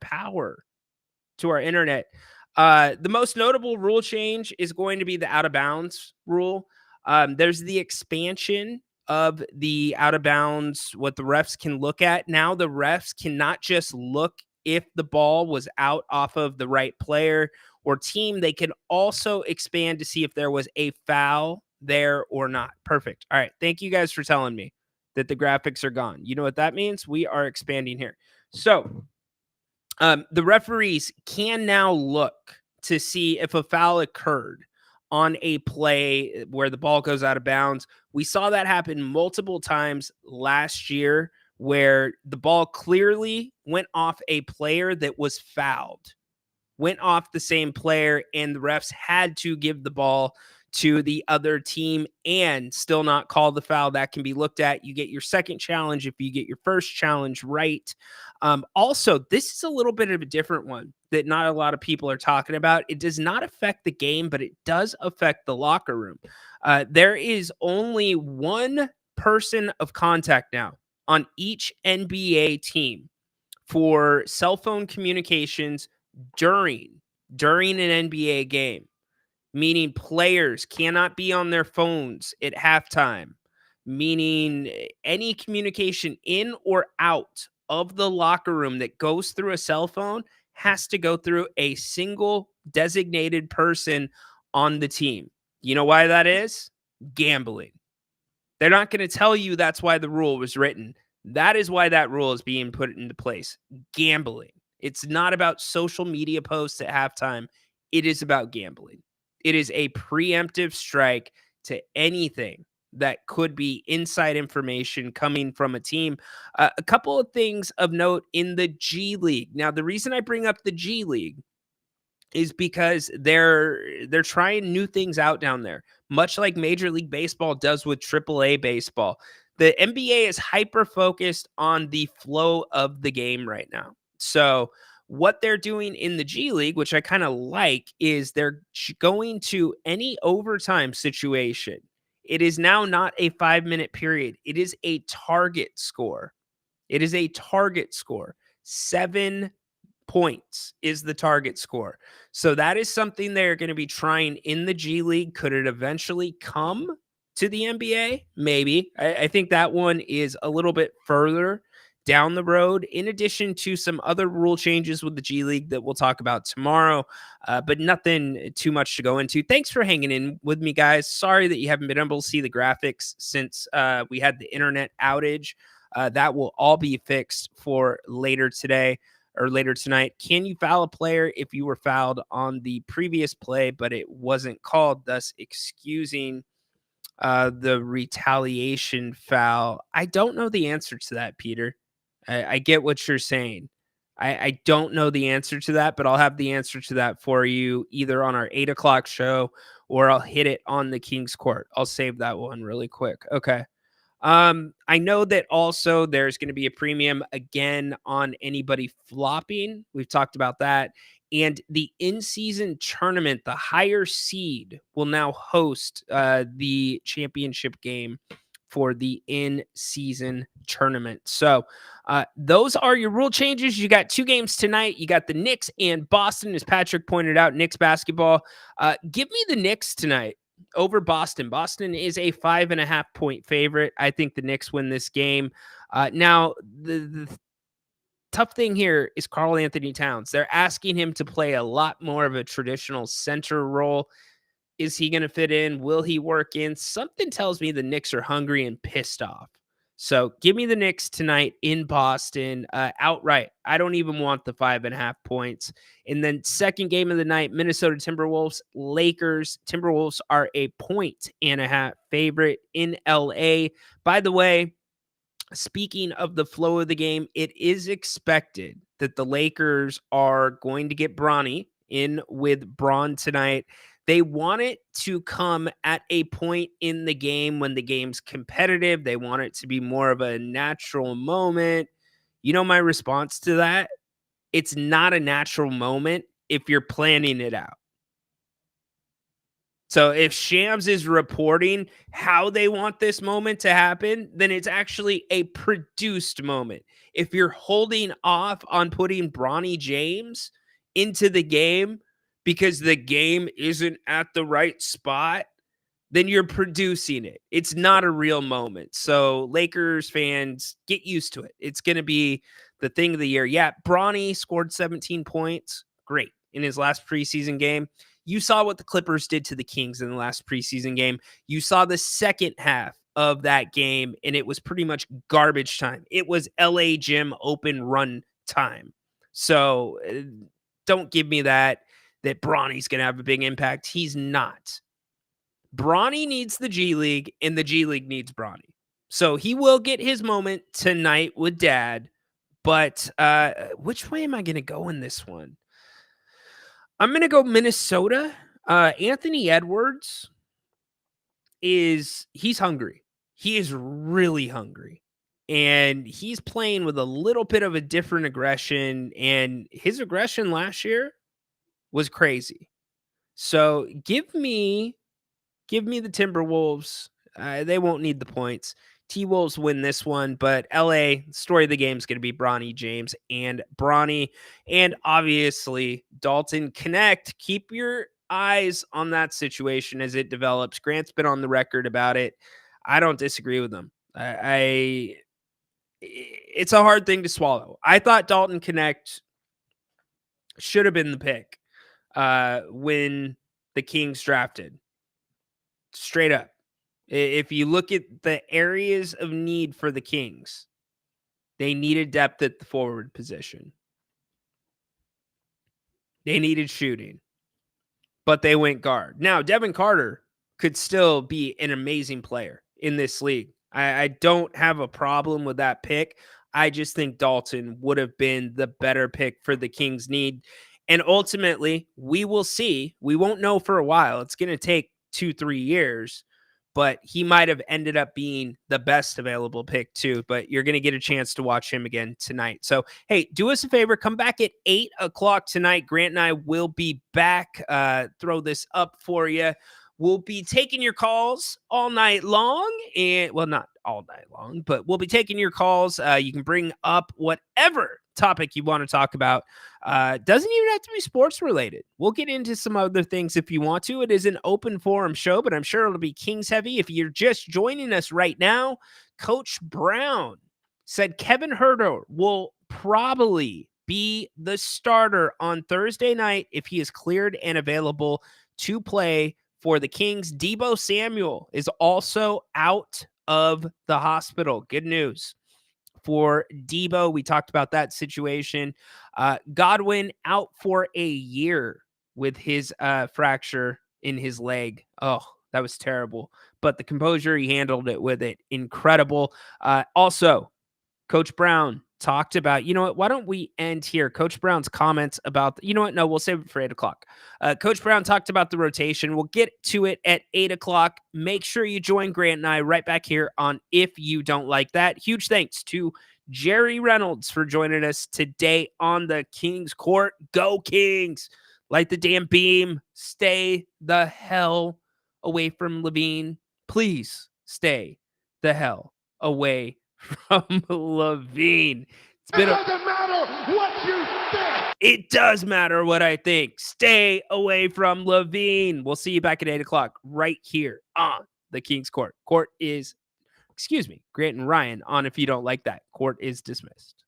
power to our internet. The most notable rule change is going to be the out of bounds rule. There's the expansion of the out of bounds, what the refs can look at. Now the refs cannot just look if the ball was out off of the right player or team. They can also expand to see if there was a foul there or not. Perfect. All right. Thank you guys for telling me that the graphics are gone. You know what that means? We are expanding here. So the referees can now look to see if a foul occurred on a play where the ball goes out of bounds. We saw that happen multiple times last year where the ball clearly went off a player that was fouled, went off the same player, and the refs had to give the ball to the other team and still not call the foul. That can be looked at. You get your second challenge if you get your first challenge right. Also, this is a little bit of a different one that not a lot of people are talking about. It does not affect the game, but it does affect the locker room. There is only one person of contact now on each NBA team for cell phone communications during an NBA game, meaning players cannot be on their phones at halftime, meaning any communication in or out of the locker room that goes through a cell phone has to go through a single designated person on the team. You know why that is? Gambling. They're not going to tell you that's why the rule was written. That is why that rule is being put into place. Gambling. It's not about social media posts at halftime. It is about gambling. It is a preemptive strike to anything that could be inside information coming from a team. A couple of things of note in the G League. Now, the reason I bring up the G League is because they're trying new things out down there, much like Major League Baseball does with AAA baseball. The NBA is hyper focused on the flow of the game right now. So what they're doing in the G League, which I kind of like, is they're going to any overtime situation. It is now not a 5-minute period. It is a target score. It is a target score. 7 points is the target score. So that is something they're going to be trying in the G League. Could it eventually come to the NBA? Maybe. I think that one is a little bit further down the road, in addition to some other rule changes with the G League that we'll talk about tomorrow, but nothing too much to go into. Thanks for hanging in with me, guys. Sorry that you haven't been able to see the graphics since we had the internet outage. That will all be fixed for later today or later tonight. Can you foul a player if you were fouled on the previous play, but it wasn't called, thus excusing the retaliation foul? I don't know the answer to that, Peter. I get what you're saying. I don't know the answer to that, but I'll have the answer to that for you either on our 8 o'clock show or I'll hit it on the King's Court. I'll save that one really quick. Okay. I know that also there's going to be a premium again on anybody flopping. We've talked about that. And the in-season tournament, the higher seed will now host the championship game for the in-season tournament. So those are your rule changes. You got 2 games tonight. You got the Knicks and Boston, as Patrick pointed out, Knicks basketball. Give me the Knicks tonight over Boston. Boston is a 5.5-point favorite. I think the Knicks win this game. Now, the tough thing here is Karl Anthony Towns. They're asking him to play a lot more of a traditional center role. Is he going to fit in? Will he work in? Something tells me the Knicks are hungry and pissed off. So give me the Knicks tonight in Boston outright. I don't even want the 5.5 points. And then second game of the night, Minnesota Timberwolves, Lakers. Timberwolves are a 1.5 favorite in LA. By the way, speaking of the flow of the game, it is expected that the Lakers are going to get Bronny in with Braun tonight. They want it to come at a point in the game when the game's competitive. They want it to be more of a natural moment. You know my response to that? It's not a natural moment if you're planning it out. So if Shams is reporting how they want this moment to happen, then it's actually a produced moment. If you're holding off on putting Bronny James into the game because the game isn't at the right spot, then you're producing it. It's not a real moment. So Lakers fans, get used to it. It's going to be the thing of the year. Yeah, Bronny scored 17 points. Great. In his last preseason game. You saw what the Clippers did to the Kings in the last preseason game. You saw the second half of that game, and it was pretty much garbage time. It was LA Gym open run time. So don't give me that Bronny's going to have a big impact. He's not. Bronny needs the G League, and the G League needs Bronny. So he will get his moment tonight with Dad. But which way am I going to go in this one? I'm going to go Minnesota. Anthony Edwards he's hungry. He is really hungry. And he's playing with a little bit of a different aggression. And his aggression last year was crazy. So give me the Timberwolves. They won't need the points. T-Wolves win this one, but LA, story of the game is going to be Bronny James and Bronny. And obviously, Dalton Connect. Keep your eyes on that situation as it develops. Grant's been on the record about it. I don't disagree with him. It's a hard thing to swallow. I thought Dalton Connect should have been the pick when the Kings drafted. Straight up. If you look at the areas of need for the Kings, they needed depth at the forward position. They needed shooting, but they went guard. Now, Devin Carter could still be an amazing player in this league. I don't have a problem with that pick. I just think Dalton would have been the better pick for the Kings' need. And ultimately, we will see. We won't know for a while. It's going to take 2-3 years. But he might have ended up being the best available pick too. But you're going to get a chance to watch him again tonight. So, hey, do us a favor. Come back at 8 o'clock tonight. Grant and I will be back. Throw this up for you. We'll be taking your calls all night long. And, well, not all night long, but we'll be taking your calls. You can bring up whatever topic you want to talk about. Doesn't even have to be sports related. We'll get into some other things if you want to. It is an open forum show, but I'm sure it'll be Kings heavy. If you're just joining us right now, Coach Brown said Kevin Huerter will probably be the starter on Thursday night if he is cleared and available to play for the Kings. Deebo Samuel is also out of the hospital. Good news for Deebo. We talked about that situation. Godwin out for a year with his fracture in his leg. Oh, that was terrible. But the composure, he handled it with it. Incredible. Also, Coach Brown talked about, you know what, why don't we end here? Coach Brown's comments about, you know what, no, we'll save it for 8 o'clock. Coach Brown talked about the rotation. We'll get to it at 8 o'clock. Make sure you join Grant and I right back here on If You Don't Like That. Huge thanks to Jerry Reynolds for joining us today on the Kings Court. Go Kings! Light the damn beam. Stay the hell away from Levine. Please stay the hell away from Levine. It doesn't matter what you think. It does matter what I think. Stay away from Levine. We'll see you back at 8 o'clock right here on the Kings Court. Grant and Ryan on If You Don't Like That. Court is dismissed.